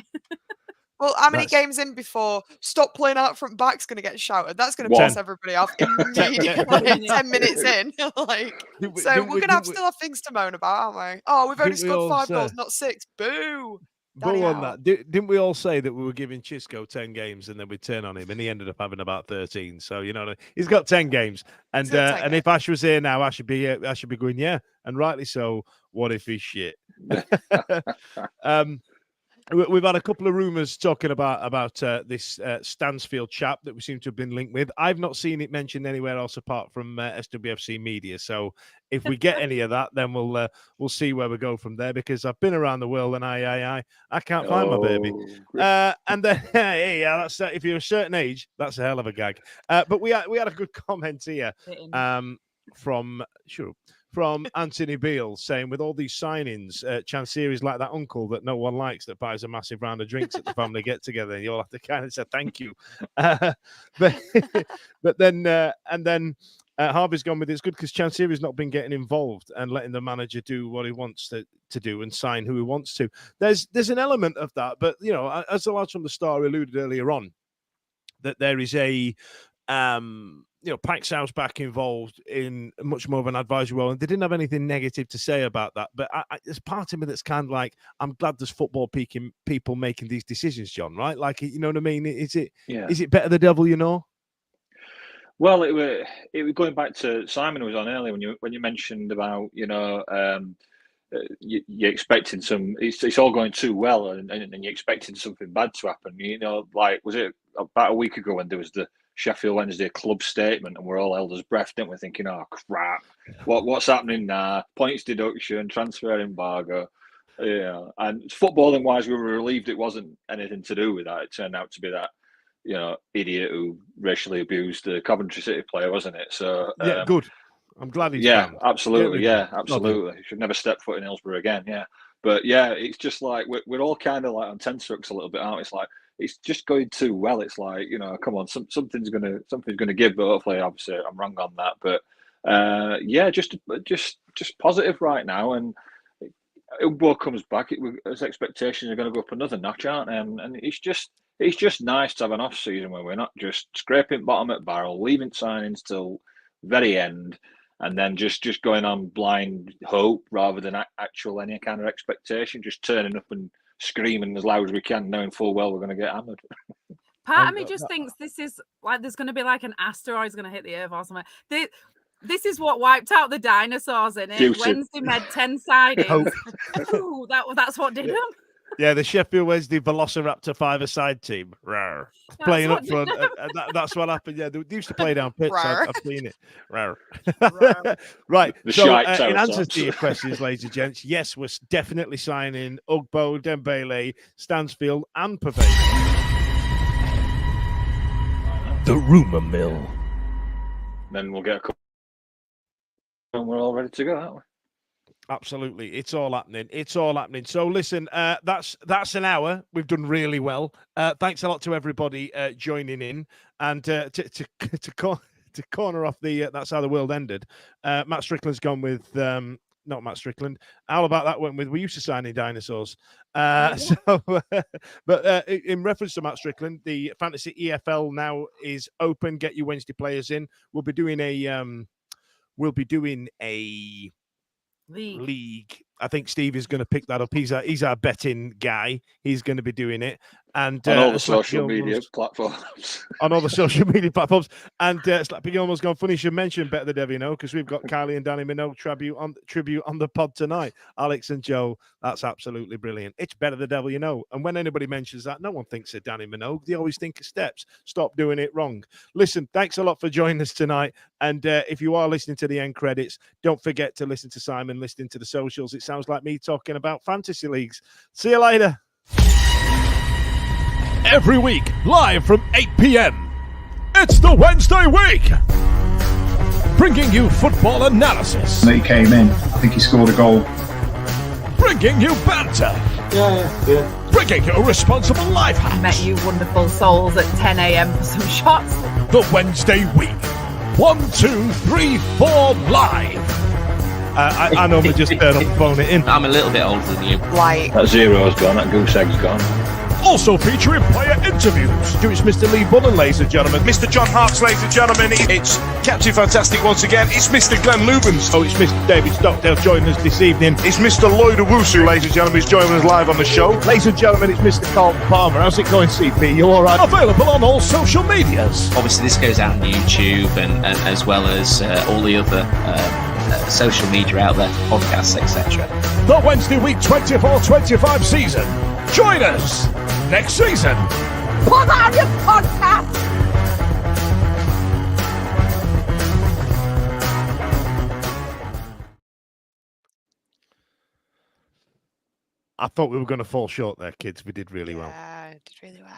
Well, how many games in before stop playing out front back's going to get shouted? That's going to piss everybody off immediately. 10 minutes in. Like, so we're going to still have things to moan about, aren't we? Oh, we've only scored 5 goals, not 6. Boo! Boo on that. Didn't we all say that we were giving Chisco 10 games and then we'd turn on him, and he ended up having about 13? So, you know, he's got 10 games. And if Ash was here now, I should be going, yeah, and rightly so. What if he's shit? We've had a couple of rumours talking about this Stansfield chap that we seem to have been linked with. I've not seen it mentioned anywhere else apart from SWFC Media. So if we get any of that, then we'll see where we go from there, because I've been around the world and I can't find my baby. And then yeah, that's if you're a certain age, that's a hell of a gag. But we had a good comment here from Anthony Beale, saying, with all these signings, Chansiri is like that uncle that no one likes that buys a massive round of drinks at the family get-together, and you'll have to kind of say thank you. But then Harvey's gone with, it's good because Chansiri's not been getting involved and letting the manager do what he wants to do and sign who he wants to. There's an element of that, but, you know, as the lads from the Star alluded earlier on, that there is a... Pike's House back involved in much more of an advisory role, and they didn't have anything negative to say about that. But there's part of me that's kind of like, I'm glad there's football people making these decisions, John. Right? Like, you know what I mean? Is it better the devil you know? Well, it was going back to Simon who was on earlier when you mentioned about you're expecting it's all going too well, and you're expecting something bad to happen. You know, like, was it about a week ago when there was the Sheffield Wednesday club statement, and we're all held as breath, didn't we? Thinking, oh crap, what's happening now? Points deduction, transfer embargo, and footballing wise, we were relieved it wasn't anything to do with that. It turned out to be that idiot who racially abused the Coventry City player, wasn't it? So good. I'm glad he's banned. Absolutely, absolutely. He should never step foot in Hillsborough again. Yeah, but it's just like we're all kind of like on tenterhooks a little bit, aren't we? It's like, it's just going too well. It's like, come on, something's gonna give. But hopefully, obviously, I'm wrong on that. But just positive right now. And Ugbo comes back, his expectations are going to go up another notch, aren't they? And it's just nice to have an off season where we're not just scraping bottom at barrel, leaving signings till very end, and then just going on blind hope rather than actual any kind of expectation. Just turning up and screaming as loud as we can, knowing full well we're going to get hammered. Part of me just thinks this is like there's going to be like an asteroid's going to hit the Earth or something. This is what wiped out the dinosaurs in it. Wednesday made 10 signings. Ooh, that's what did them. Yeah, the Sheffield Wednesday Velociraptor 5-a-side team. Rawr. Playing up front. That's what happened. Yeah, they used to play down pitch. I've seen it. Rawr. Right. So, in answer to your questions, ladies and gents, yes, we're definitely signing Ugbo, Dembele, Stansfield, and Pavane. The rumour mill. Then we'll get a couple. And we're all ready to go, aren't we? Absolutely. It's all happening. So listen, that's an hour. We've done really well. Thanks a lot to everybody joining in. And to corner off the that's how the world ended. Matt Strickland's gone with not Matt Strickland. How about that went with, we used to signing dinosaurs. But in reference to Matt Strickland, the Fantasy EFL now is open. Get your Wednesday players in. We'll be doing a league. I think Steve is going to pick that up. He's our betting guy. He's going to be doing it. And on all the social media platforms. On all the social media platforms. And Slappy almost gone funny. You should mention Better the Devil, you know, because we've got Kylie and Danny Minogue tribute on the pod tonight. Alex and Joe, that's absolutely brilliant. It's Better the Devil, you know. And when anybody mentions that, no one thinks of Danny Minogue. They always think of Steps. Stop doing it wrong. Listen, thanks a lot for joining us tonight. And if you are listening to the end credits, don't forget to listen to Simon, listening to the socials. It sounds like me talking about fantasy leagues. See you later. Every week, live from 8 p.m. It's the Wednesday week, bringing you football analysis. He came in. I think he scored a goal. Bringing you banter. Yeah. Bringing you responsible life hacks. Met you wonderful souls at 10 a.m. for some shots. The Wednesday week. 1, 2, 3, 4 live. I normally just turn up and phone it in. I'm a little bit older than you. Like that zero's gone. That goose egg's gone. Also featuring player interviews. It's Mr. Lee Bullen, ladies and gentlemen. Mr. John Harks, ladies and gentlemen. It's Captain Fantastic once again. It's Mr. Glenn Lubens. Oh, it's Mr. David Stockdale joining us this evening. It's Mr. Lloyd Owusu, ladies and gentlemen, who's joining us live on the show. Ladies and gentlemen, it's Mr. Colton Palmer. How's it going, CP? You all right? Available on all social medias. Obviously, this goes out on YouTube and as well as all the other social media out there, podcasts, etc. The Wednesday Week 24-25 season. Join us next season. Put on your podcast. I thought we were going to fall short there, kids. We did really well. Yeah, did really well.